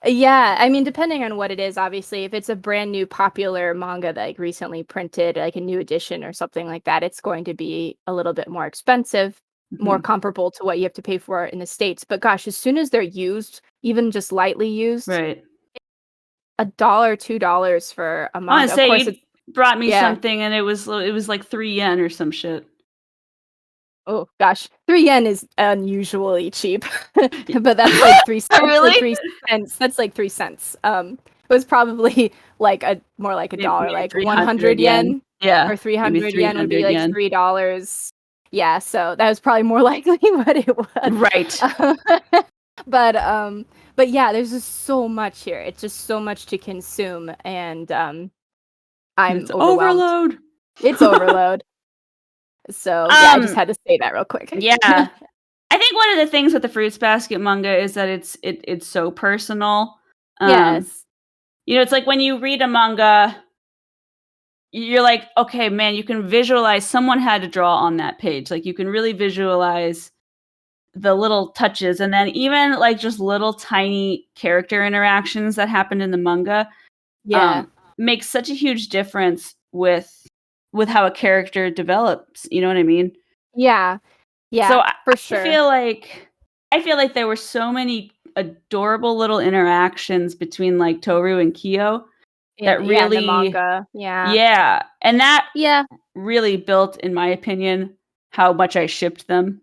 S4: Yeah, I mean, depending on what it is, obviously, if it's a brand new popular manga that, like, recently printed, like a new edition or something like that, it's going to be a little bit more expensive, more
S3: Mhm.
S4: comparable to what you have to pay for in the States. But gosh, as soon as they're used, even just lightly used,
S3: Right.
S4: $1, $2 for a
S3: I want
S4: manga.
S3: to
S4: Of
S3: say
S4: course,
S3: you
S4: it's
S3: brought me
S4: yeah.
S3: something, and it was like 3 yen or some shit.
S4: Oh gosh, 3 yen is unusually cheap, but that's like
S3: Really?
S4: 3 cents. That's like 3 cents. It was probably like more like a dollar,
S3: Maybe
S4: like
S3: 300
S4: 100
S3: yen.
S4: yen
S3: Yeah,
S4: or
S3: maybe
S4: 300 yen would be
S3: 300
S4: like
S3: yen.
S4: $3. Yeah, so that was probably more likely what it was.
S3: Right.
S4: But yeah, there's just so much here. It's just so much to consume, and I'm
S3: It's
S4: overwhelmed.
S3: overload.
S4: It's overload. So yeah, I just had to say that real quick.
S3: Yeah. I think one of the things with the Fruits Basket manga is that it's so personal.
S4: Yes.
S3: It's like when you read a manga, you're like, okay, man, you can visualize someone had to draw on that page. Like you can really visualize the little touches, and then even like just little tiny character interactions that happened in the manga
S4: Yeah.
S3: makes such a huge difference with how a character develops. You know what I mean?
S4: Yeah.
S3: So
S4: Yeah,
S3: I,
S4: for
S3: I
S4: sure.
S3: feel like I feel like there were so many adorable little interactions between like Toru and Kyo that
S4: In the
S3: really,
S4: manga. Yeah.
S3: yeah, and that
S4: Yeah.
S3: really built, in my opinion, how much I shipped them.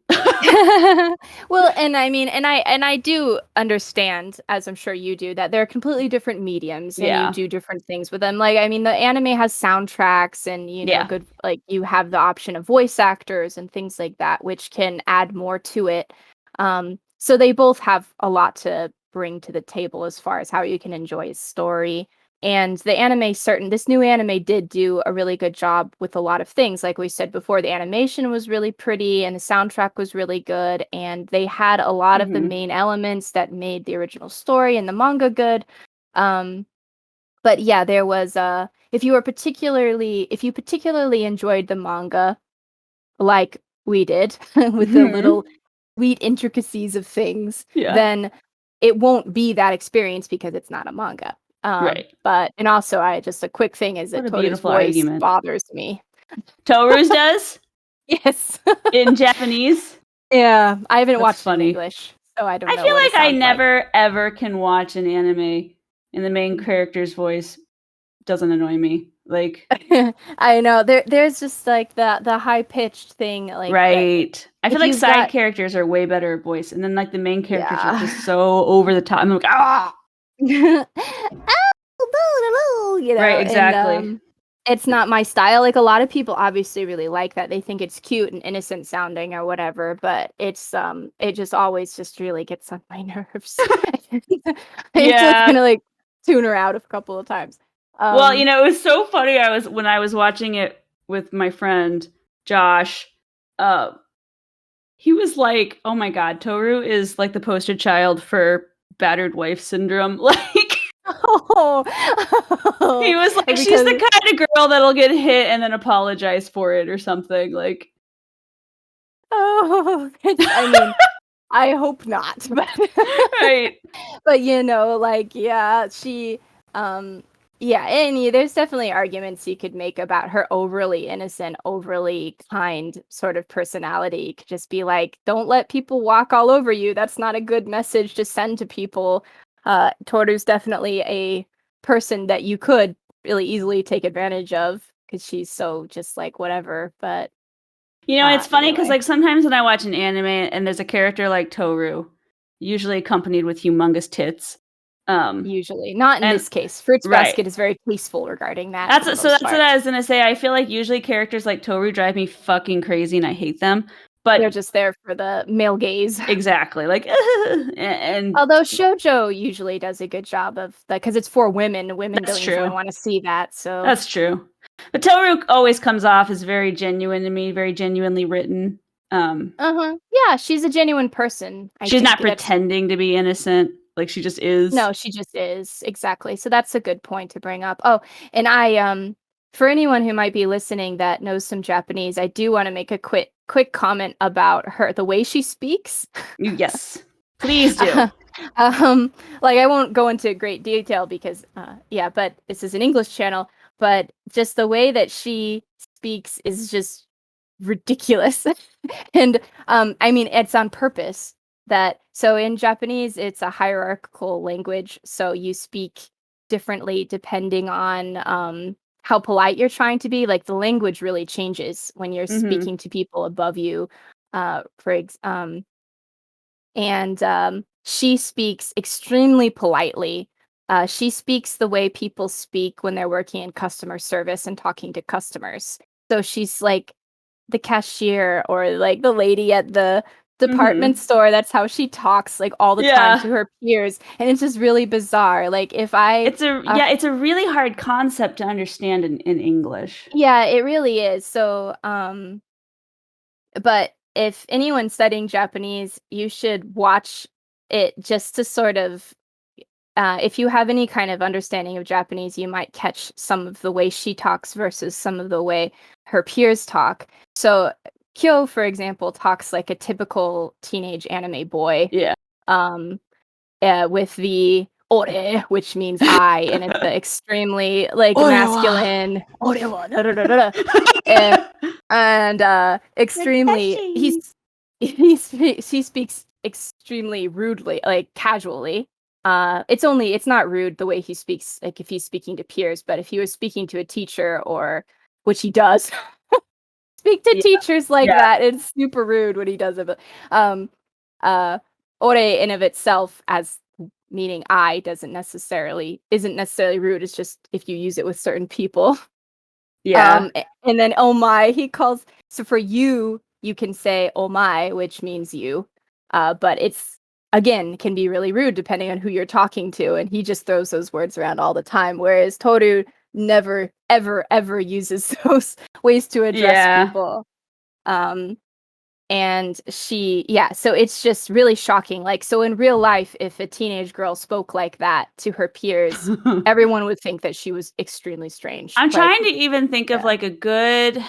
S4: Well, and I mean, and I do understand, as I'm sure you do, that they're completely different mediums, and you
S3: Yeah.
S4: do different things with them. Like, I mean, the anime has soundtracks, and
S3: Yeah.
S4: good, like you have the option of voice actors and things like that, which can add more to it. So they both have a lot to bring to the table as far as how you can enjoy a story. And this new anime did do a really good job with a lot of things. Like we said before, the animation was really pretty and the soundtrack was really good. And they had a lot of the main elements that made the original story and the manga good. But yeah, there was if you particularly enjoyed the manga, like we did, with the little sweet intricacies of things,
S3: Yeah.
S4: then it won't be that experience because it's not a manga.
S3: Right.
S4: But and also, just a quick thing is that
S3: What a
S4: Toru's
S3: beautiful
S4: voice
S3: argument.
S4: bothers me.
S3: Toru's does?
S4: Yes.
S3: In Japanese?
S4: Yeah, I haven't
S3: That's
S4: watched
S3: funny.
S4: in English, so I don't know.
S3: I feel
S4: what it
S3: like I
S4: sounds
S3: never ever can watch an anime and the main character's voice doesn't annoy me. Like,
S4: I know there's just like the high pitched thing, like
S3: right. I feel
S4: if
S3: like
S4: you've
S3: side
S4: got-
S3: characters are way better voice, and then like the main characters are
S4: Yeah.
S3: just so over the top. I'm like, ah. Right, exactly.
S4: And, it's not my style. Like, a lot of people obviously really like that. They think it's cute and innocent sounding or whatever, but it's it just always just really gets on my nerves. I just kind of like tune her out a couple of times.
S3: Well, it was so funny. When I was watching it with my friend Josh, he was like, "Oh my god, Toru is like the poster child for battered wife syndrome." Like, he was like, "She's the kind of girl that'll get hit and then apologize for it or something." Like,
S4: I mean, I hope not, but
S3: right.
S4: But like, yeah, she yeah, and there's definitely arguments you could make about her overly innocent, overly kind sort of personality. You could just be like, don't let people walk all over you. That's not a good message to send to people. Toru's definitely a person that you could really easily take advantage of because she's so just like whatever. But
S3: it's funny because
S4: anyway.
S3: like sometimes when I watch an anime and there's a character like Toru, usually accompanied with humongous tits.
S4: Usually, not in this case. Fruits Basket is very peaceful regarding that.
S3: That's what I was gonna say. I feel like usually characters like Toru drive me fucking crazy, and I hate them. But
S4: they're just there for the male gaze.
S3: Exactly, like, and
S4: although shoujo usually does a good job of that because it's for women. Women
S3: That's
S4: don't
S3: true.
S4: usually want to see that. So
S3: that's true. But Toru always comes off as very genuine to me, very genuinely written.
S4: Yeah, she's a genuine person.
S3: She's not pretending to be innocent. Like, she just is.
S4: No, she just is. Exactly. So that's a good point to bring up. Oh, and I for anyone who might be listening that knows some Japanese, I do want to make a quick comment about her, the way she speaks.
S3: Yes. Please do.
S4: Like, I won't go into great detail because but this is an English channel, but just the way that she speaks is just ridiculous. And I mean, it's on purpose. So in Japanese, it's a hierarchical language, so you speak differently depending on how polite you're trying to be. Like, the language really changes when you're speaking to people above you. She speaks extremely politely. She speaks the way people speak when they're working in customer service and talking to customers. So she's like the cashier or like the lady at the department store. That's how she talks, like, all the time to her peers, and it's just really bizarre. Like, it's
S3: a really hard concept to understand in English.
S4: Yeah, it really is. So but if anyone's studying Japanese, you should watch it just to sort of if you have any kind of understanding of Japanese, you might catch some of the way she talks versus some of the way her peers talk. So Kyo, for example, talks like a typical teenage anime boy.
S3: Yeah.
S4: With the ore, which means I, and it's the extremely like masculine and extremely he speaks extremely rudely, like casually. It's not rude the way he speaks, like if he's speaking to peers, but if he was speaking to a teacher, or which he does, speak to teachers like
S3: Yeah.
S4: that. It's super rude when he does it. But ore in of itself as meaning I isn't necessarily rude. It's just if you use it with certain people.
S3: Yeah.
S4: And then oh my, he calls. So for you can say oh my, which means you. But it's again can be really rude depending on who you're talking to, and he just throws those words around all the time. Whereas Toru never ever uses those ways to address people. And so it's just really shocking. Like, so in real life, if a teenage girl spoke like that to her peers, everyone would think that she was extremely strange.
S3: I'm trying to even think of like a good,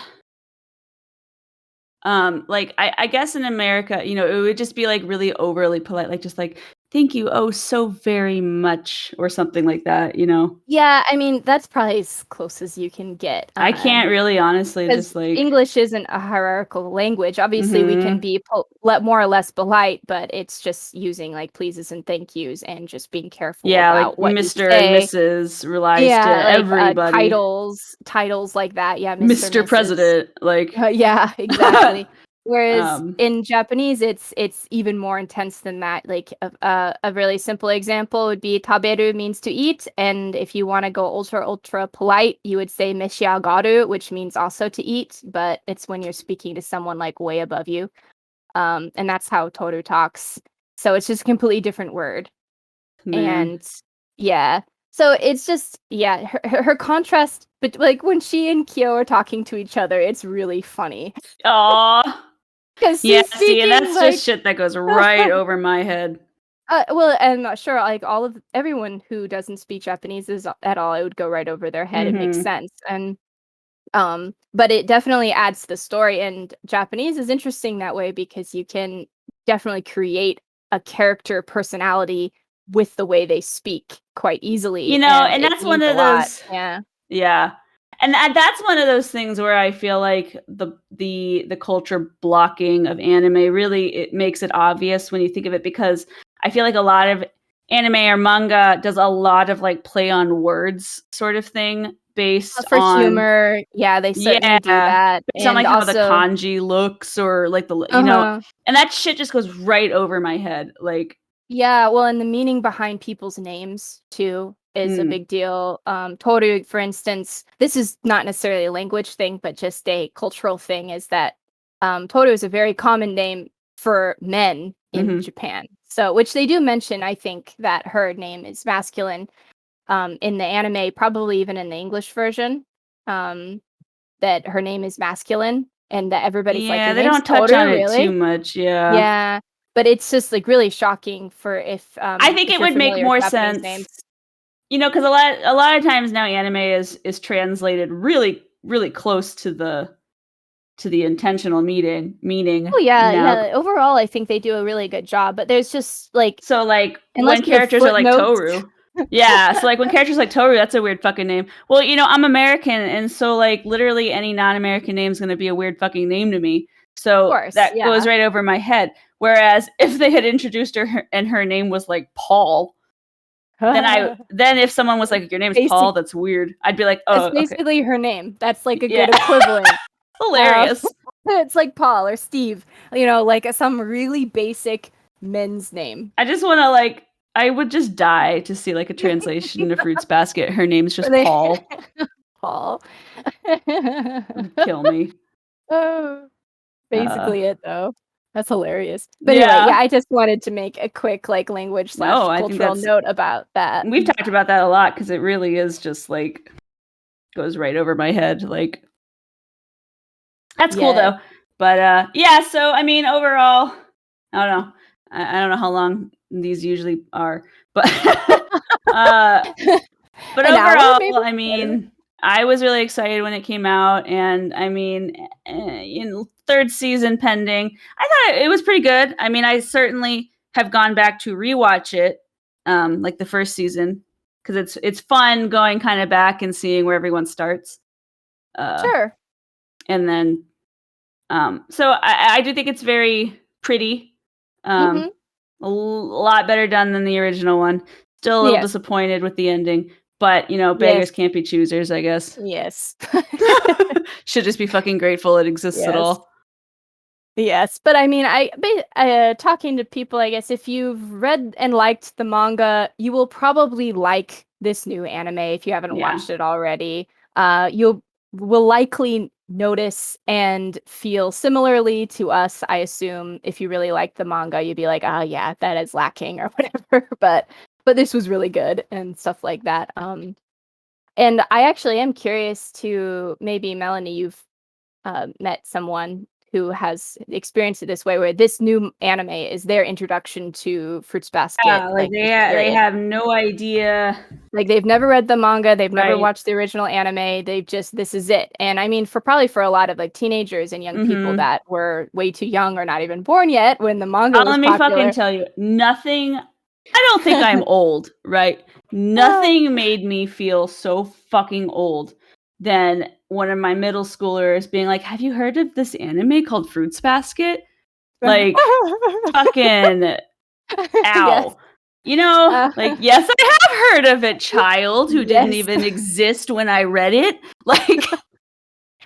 S3: like I guess in America, you know, it would just be like really overly polite, like just like, thank you, oh, so very much, or something like that, you know?
S4: Yeah, I mean, that's probably as close as you can get.
S3: I can't really honestly just like
S4: English isn't a hierarchical language. Obviously, we can be more or less polite, but it's just using like pleases and thank yous and just being careful about
S3: like
S4: what
S3: Mr.
S4: you say.
S3: and Mrs. relies to
S4: like,
S3: everybody.
S4: Titles like that. Yeah,
S3: Mr.
S4: Mrs.
S3: President, like
S4: yeah, exactly. Whereas
S3: Um,
S4: in Japanese, it's even more intense than that. Like a really simple example would be taberu means to eat, and if you want to go ultra polite, you would say meshiagaru, which means also to eat, but it's when you're speaking to someone like way above you. And that's how Toru talks. So it's just a completely different word.
S3: man.
S4: And yeah. So it's just her contrast, but like when she and Kyo are talking to each other, it's really funny.
S3: Aw.
S4: Because
S3: Yeah,
S4: she's speaking,
S3: see, that's
S4: like,
S3: just shit that goes right over my head.
S4: well, I'm not sure. Like everyone who doesn't speak Japanese at all, it would go right over their head. It makes sense, and but it definitely adds to the story. And Japanese is interesting that way because you can definitely create a character personality with the way they speak quite easily.
S3: You know, and that's one of those. Yeah. And that's one of those things where I feel like the culture blocking of anime really it makes it obvious when you think of it, because I feel like a lot of anime or manga does a lot of like play on words sort of thing based
S4: for
S3: on
S4: humor. Yeah, they certainly do that.
S3: Based on like how the kanji looks or like the you know, and that shit just goes right over my head. Like
S4: yeah, well, and the meaning behind people's names too is a big deal. Toru, for instance, this is not necessarily a language thing, but just a cultural thing, is that Toru is a very common name for men in Japan. So, which they do mention, I think, that her name is masculine in the anime, probably even in the English version, that her name is masculine, and that everybody's like,
S3: they don't touch
S4: Toru,
S3: on it
S4: really?
S3: too much. Yeah.
S4: Yeah. But it's just like really shocking for if
S3: I think it would make more sense, names. You know, because a lot of times now anime is translated really really close to the intentional meaning.
S4: Oh yeah. Overall, I think they do a really good job. But there's just like
S3: when characters are like Toru. Yeah, so like when characters like Toru, that's a weird fucking name. Well, you know, I'm American, and so like literally any non-American name is going to be a weird fucking name to me. So that goes right over my head. Whereas if they had introduced her and her name was like Paul, then if someone was like, your name's Paul, that's weird. I'd be like, oh,
S4: it's basically her name. That's like a good equivalent.
S3: Hilarious.
S4: It's like Paul or Steve, you know, like some really basic men's name.
S3: I just want to I would just die to see like a translation of Fruits Basket. Her name's just Paul.
S4: Paul.
S3: Kill me.
S4: Oh, basically it though. That's hilarious. But anyway, I just wanted to make a quick like language / cultural note about that.
S3: We've talked about that a lot because it really is just like goes right over my head. Like that's cool though. But so I mean overall, I don't know. I don't know how long these usually are, but overall, I mean, I was really excited when it came out, and I mean, in third season pending, I thought it was pretty good. I mean, I certainly have gone back to rewatch it, like the first season, because it's fun going kind of back and seeing where everyone starts.
S4: Sure.
S3: And then, so I do think it's very pretty. A lot better done than the original one. Still a little disappointed with the ending, But, beggars can't be choosers, I guess.
S4: Yes.
S3: Should just be fucking grateful it exists at all.
S4: Yes, but I mean, talking to people, I guess if you've read and liked the manga, you will probably like this new anime if you haven't watched it already. You will likely notice and feel similarly to us, I assume. If you really like the manga, you'd be like, oh yeah, that is lacking or whatever. But this was really good and stuff like that. And I actually am curious to, maybe Melanie, you've met someone who has experienced it this way, where this new anime is their introduction to Fruits Basket.
S3: Yeah, they have no idea.
S4: Like, they've never read the manga, they've never watched the original anime, they've just, this is it. And I mean, for a lot of like teenagers and young people that were way too young or not even born yet when the manga was popular.
S3: Let me fucking tell you, nothing, I don't think I'm old, right? Nothing made me feel so fucking old than one of my middle schoolers being like, have you heard of this anime called Fruits Basket? Like, fucking, ow.
S4: Yes.
S3: Like, yes, I have heard of it, child, who didn't even exist when I read it. Like,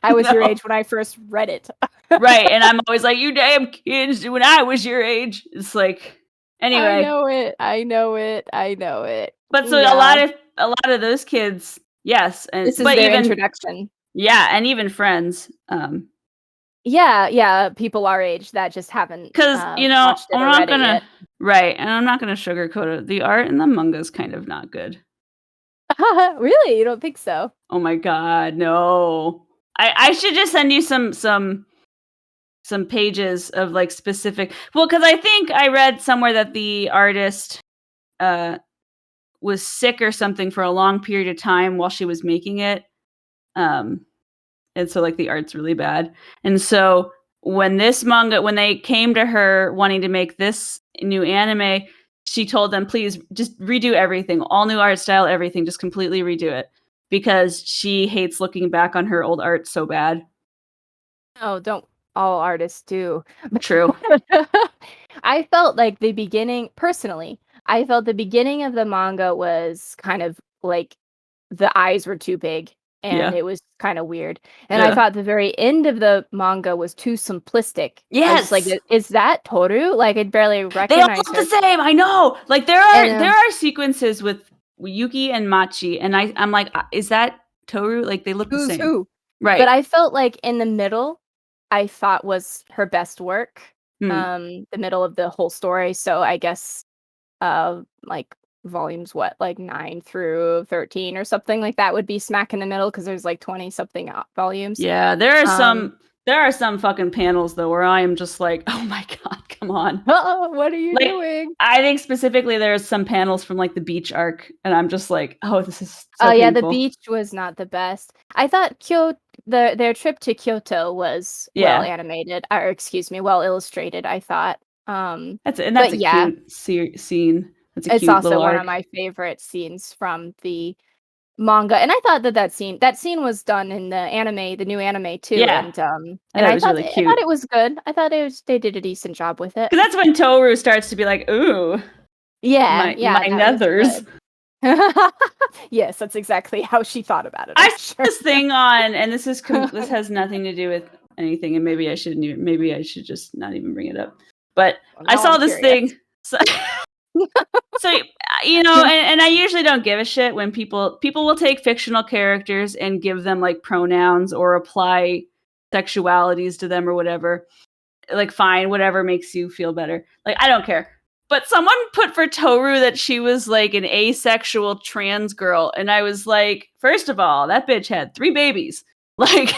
S4: I was your age when I first read it.
S3: Right, and I'm always like, you damn kids, when I was your age. It's like, anyway.
S4: I know it.
S3: But so a lot of those kids, yes, and
S4: this is their introduction.
S3: Yeah, and even friends.
S4: Yeah, people our age that just haven't,
S3: because
S4: I'm not
S3: gonna and I'm not gonna sugarcoat it. The art in the manga is kind of not good.
S4: Really, you don't think so?
S3: Oh my god, no! I should just send you some pages of like specific. Well, because I think I read somewhere that the artist was sick or something for a long period of time while she was making it. And so like the art's really bad. And so when they came to her wanting to make this new anime, she told them, please just redo everything, all new art style, everything, just completely redo it, because she hates looking back on her old art so bad.
S4: Oh, don't all artists do.
S3: True.
S4: I felt like the beginning of the manga was kind of like the eyes were too big. And it was kind of weird. And I thought the very end of the manga was too simplistic.
S3: Yes.
S4: Like, is that Toru? Like, I'd barely recognize
S3: they all look the same. I know. Like, there are sequences with Yuki and Machi, and I'm like, is that Toru? Like, they look the same.
S4: Who?
S3: Right.
S4: But I felt like in the middle, I thought was her best work. The middle of the whole story. So I guess, like, volumes 9 through 13 or something like that would be smack in the middle, because there's like 20 something volumes.
S3: Yeah, there are some fucking panels though where I am just like, oh my god, come on.
S4: What are you doing?
S3: I think specifically there's some panels from like the beach arc, and I'm just like, oh, this is so
S4: yeah, the
S3: painful.
S4: beach was not the best. I thought their trip to Kyoto was well animated, or excuse me, well illustrated, I thought.
S3: That's a cute scene.
S4: It's also one of my favorite scenes from the manga, and I thought that scene was done in the new anime too.
S3: Yeah.
S4: And I thought really cute. I thought it was good. I thought they did a decent job with it.
S3: Because that's when Toru starts to be like, ooh, my nethers.
S4: Yes, that's exactly how she thought about it.
S3: I saw this thing on, and this has nothing to do with anything, and maybe I should just not even bring it up. But I saw this thing. So and I usually don't give a shit when people will take fictional characters and give them like pronouns or apply sexualities to them or whatever. Like, fine, whatever makes you feel better. Like, I don't care. But someone put for Toru that she was like an asexual trans girl, and I was like, first of all, that bitch had 3 babies. Like,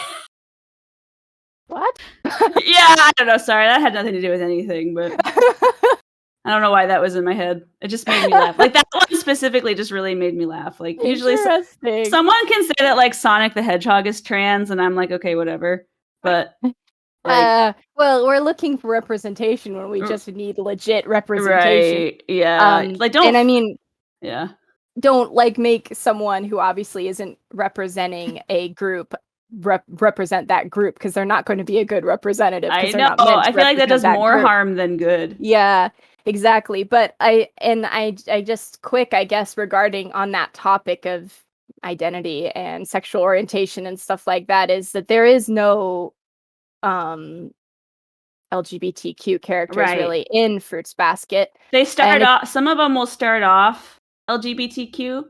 S4: what?
S3: Yeah, I don't know. Sorry, that had nothing to do with anything, but I don't know why that was in my head. It just made me laugh. Like, that one specifically just really made me laugh. Like, usually someone can say that like Sonic the Hedgehog is trans, and I'm like, okay, whatever. But like,
S4: well, we're looking for representation when we just need legit representation.
S3: Right? Yeah. Like, don't.
S4: And I mean,
S3: yeah.
S4: Don't like make someone who obviously isn't representing a group represent that group, because they're not going to be a good representative.
S3: I know. I feel like that does more harm than good.
S4: Yeah. Exactly. But I just quick, I guess, regarding on that topic of identity and sexual orientation and stuff like that, is that there is no LGBTQ characters
S3: Right.
S4: really in Fruits Basket.
S3: They start
S4: And
S3: off. Some of them will start off LGBTQ,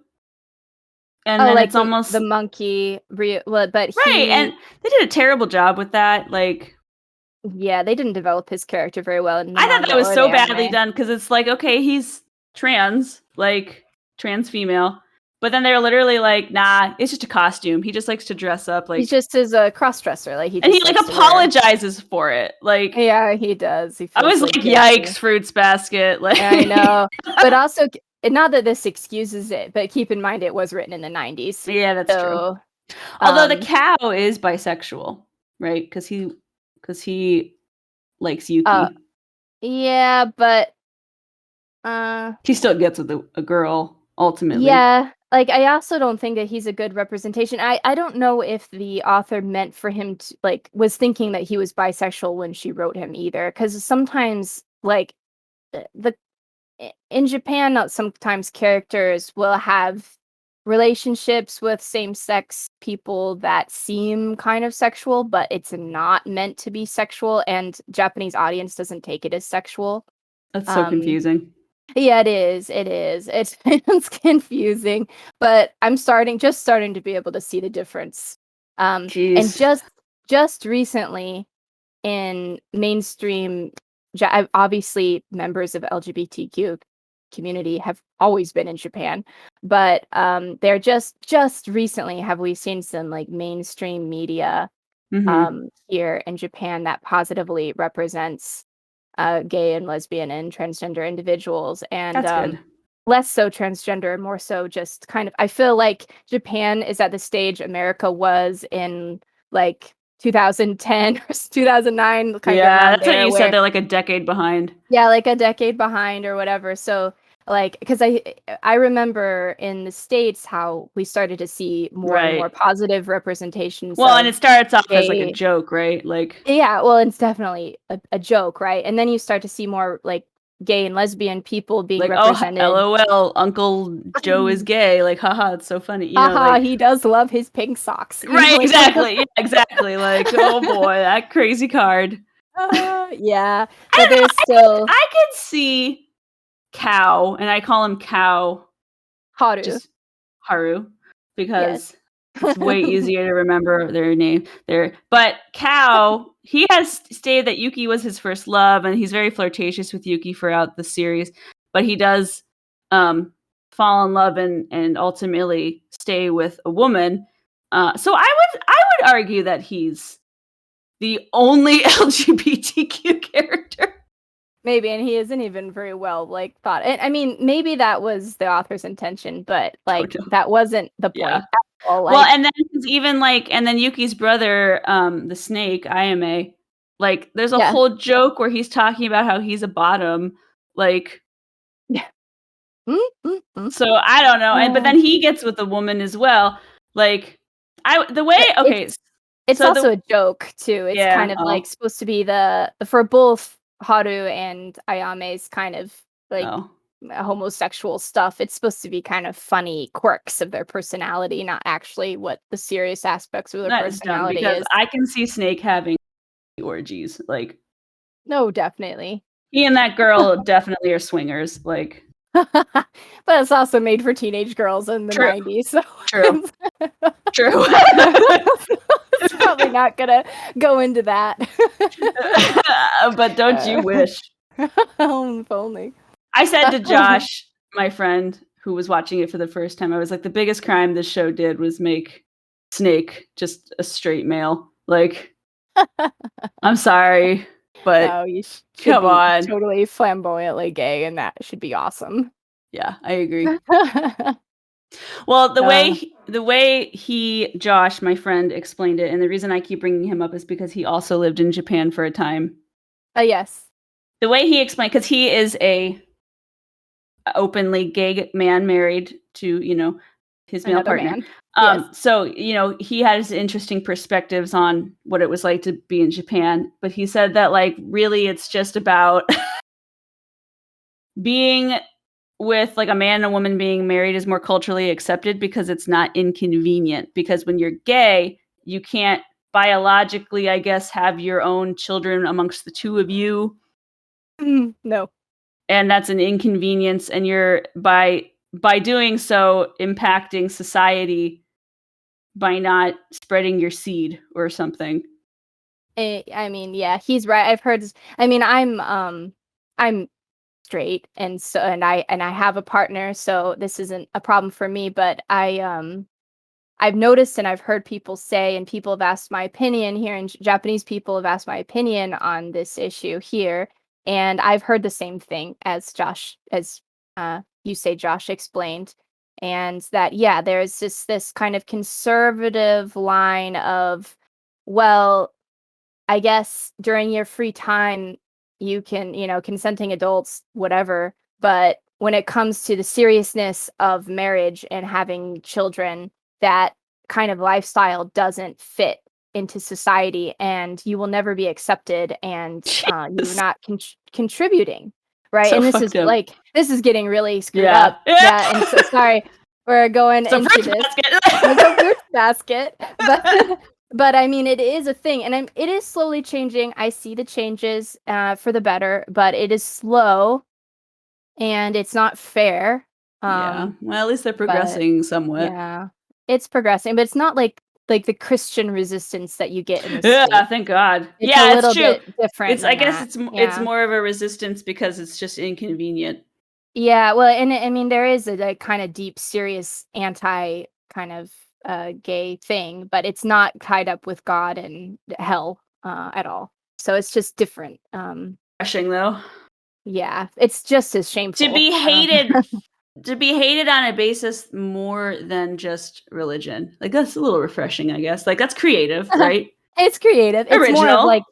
S3: and
S4: oh,
S3: then
S4: like
S3: it's almost
S4: the monkey, well, but
S3: right. And they did a terrible job with that. Like,
S4: yeah, they didn't develop his character very well in the
S3: I thought that
S4: manga
S3: was
S4: or
S3: so
S4: the
S3: badly
S4: anime.
S3: done because it's like, okay, he's trans, like trans female, but then they're literally like, nah, it's just a costume. He just likes to dress up, like
S4: He just is a cross-dresser, like
S3: and he
S4: just
S3: like
S4: likes to wear-
S3: apologizes for it. Like,
S4: Yeah, he does. He
S3: I was
S4: feels
S3: like,
S4: guilty.
S3: yikes, Fruits Basket. Like,
S4: I know, but also not that this excuses it, but keep in mind it was written in the 90s.
S3: yeah, that's true.
S4: So,
S3: Although the cow is bisexual, right? Because he likes Yuki.
S4: yeah, but
S3: He still gets with a girl ultimately.
S4: yeah, like I also don't think that he's a good representation. I don't know if the author meant for him to like was thinking that he was bisexual when she wrote him either, because sometimes like the in Japan, sometimes characters will have relationships with same-sex people that seem kind of sexual, but it's not meant to be sexual, and Japanese audience doesn't take it as sexual.
S3: That's so confusing.
S4: Yeah, it is. It is. It's confusing, but I'm just starting to be able to see the difference. And
S3: Jeez.
S4: just recently in mainstream, obviously members of LGBTQ community have always been in Japan, but they're just recently have we seen some like mainstream media here in Japan that positively represents gay and lesbian and transgender individuals, and
S3: That's good.
S4: less so transgender, more so just kind of, I feel like Japan is at the stage America was in like 2010 or 2009, kind of
S3: Yeah,
S4: around
S3: that's what
S4: there,
S3: you
S4: where,
S3: said. They're like a decade behind.
S4: yeah, like a decade behind or whatever. So like, because I remember in the States how we started to see more and more
S3: Right.
S4: positive representations.
S3: Well, and it starts off as like a
S4: gay-
S3: joke, right? Like,
S4: yeah, well, it's definitely a joke, right? And then you start to see more like gay and lesbian people being
S3: like,
S4: represented.
S3: oh, LOL, Uncle Joe is gay. Like, haha, it's so funny. You know,
S4: Haha,
S3: like,
S4: he does love his pink socks.
S3: right? Exactly. Yeah, exactly. Like, oh boy, that crazy card.
S4: Yeah, but there's still
S3: I could see Cow, and I call him Cow,
S4: Haru.
S3: just Haru, because
S4: Yes.
S3: it's way easier to remember their name there. But Cow, he has stated that Yuki was his first love, and he's very flirtatious with Yuki throughout the series. But he does fall in love and ultimately stay with a woman. So I would argue that he's the only LGBTQ character.
S4: Maybe, and he isn't even very well like thought. And I mean, maybe that was the author's intention, but like that wasn't the point.
S3: Yeah.
S4: At all. Like,
S3: well, and then he's even like, and then Yuki's brother, the snake, Ayame, like there's a whole joke where he's talking about how he's a bottom, like.
S4: Yeah.
S3: So I don't know, and but then he gets with the woman as well. Like
S4: it's also a joke too. It's kind of like supposed to be the for both Haru and Ayame's kind of like homosexual stuff. It's supposed to be kind of funny quirks of their personality, not actually what the serious aspects of their personality
S3: because
S4: is.
S3: I can see Snake having orgies, like.
S4: No, definitely.
S3: He and that girl definitely are swingers, like.
S4: But it's also made for teenage girls in the 90s. So
S3: True.
S4: It's probably not gonna go into that.
S3: But don't you wish?
S4: If only.
S3: I said to Josh, my friend who was watching it for the first time, I was like, the biggest crime this show did was make Snake just a straight male. Like, I'm sorry, but
S4: no, you
S3: come on,
S4: totally flamboyantly gay, and that should be awesome.
S3: Yeah, I agree. Well, the way Josh, my friend, explained it, and the reason I keep bringing him up is because he also lived in Japan for a time.
S4: Yes.
S3: The way he explained, because he is a openly gay man married to, his male partner.
S4: Yes.
S3: So, he has interesting perspectives on what it was like to be in Japan. But he said that, like, really, it's just about being with like a man and a woman being married is more culturally accepted because it's not inconvenient. Because when you're gay, you can't biologically, I guess, have your own children amongst the two of you.
S4: No.
S3: And that's an inconvenience, and you're by doing so impacting society by not spreading your seed or something.
S4: I mean, yeah, he's right. I've heard. I mean, I'm straight, and I have a partner, so this isn't a problem for me. But I've noticed and I've heard people say, and people have asked my opinion here, and Japanese people have asked my opinion on this issue here, and I've heard the same thing as you say, Josh explained, and that there's this kind of conservative line of, well, I guess during your free time, you can, consenting adults, whatever. But when it comes to the seriousness of marriage and having children, that kind of lifestyle doesn't fit into society, and you will never be accepted, and you're not contributing, right?
S3: So
S4: and this is getting really screwed up. Yeah, and so sorry, we're going into this. It's a fruit basket, but I mean, it is a thing, and it is slowly changing. I see the changes for the better, but it is slow, and it's not fair.
S3: Well, at least they're progressing somewhat.
S4: Yeah, it's progressing, but it's not like the Christian resistance that you get in the States.
S3: Thank God.
S4: It's a little bit different.
S3: I guess it's more of a resistance because it's just inconvenient.
S4: Yeah, well, and I mean, there is a kind of deep, serious anti kind of gay thing, but it's not tied up with God and hell at all. So it's just different.
S3: Refreshing though.
S4: Yeah, it's just as shameful
S3: to be hated. To be hated on a basis more than just religion. Like, that's a little refreshing, I guess. Like, that's creative, right?
S4: It's creative. It's
S3: original.
S4: More of like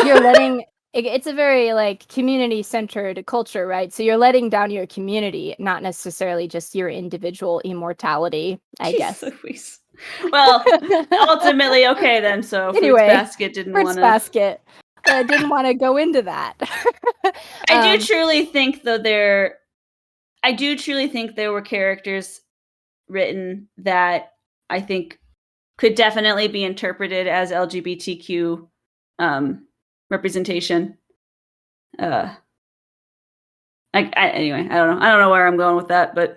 S4: you're letting. It's a very like community-centered culture, right? So you're letting down your community, not necessarily just your individual immortality, I guess.
S3: Louise. Well, ultimately, okay then. So
S4: anyway,
S3: Fruits Basket didn't want to.
S4: Basket. I didn't want to go into that.
S3: I do truly think, though, there were characters written that I think could definitely be interpreted as LGBTQ representation. Anyway, I don't know where I'm going with that, but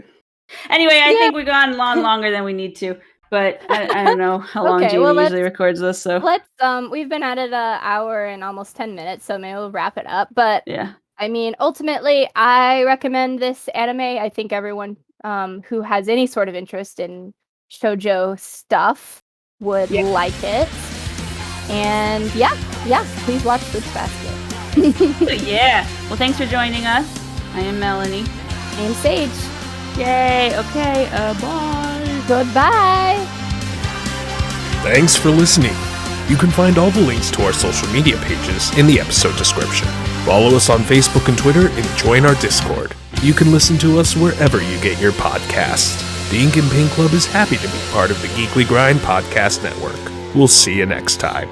S3: anyway, I think we've gone on longer than we need to. But I don't know how long Jamie usually records this. So
S4: let's we've been at it an hour and almost 10 minutes, so maybe we'll wrap it up. But
S3: yeah.
S4: I mean, ultimately, I recommend this anime. I think everyone who has any sort of interest in shoujo stuff would like it. And yeah, please watch Fruits Basket.
S3: Yeah. Well, thanks for joining us. I am Melanie.
S4: I am Sage.
S3: Yay. Okay. Bye.
S4: Goodbye.
S2: Thanks for listening. You can find all the links to our social media pages in the episode description. Follow us on Facebook and Twitter and join our Discord. You can listen to us wherever you get your podcasts. The Ink and Pink Club is happy to be part of the Geekly Grind Podcast Network. We'll see you next time.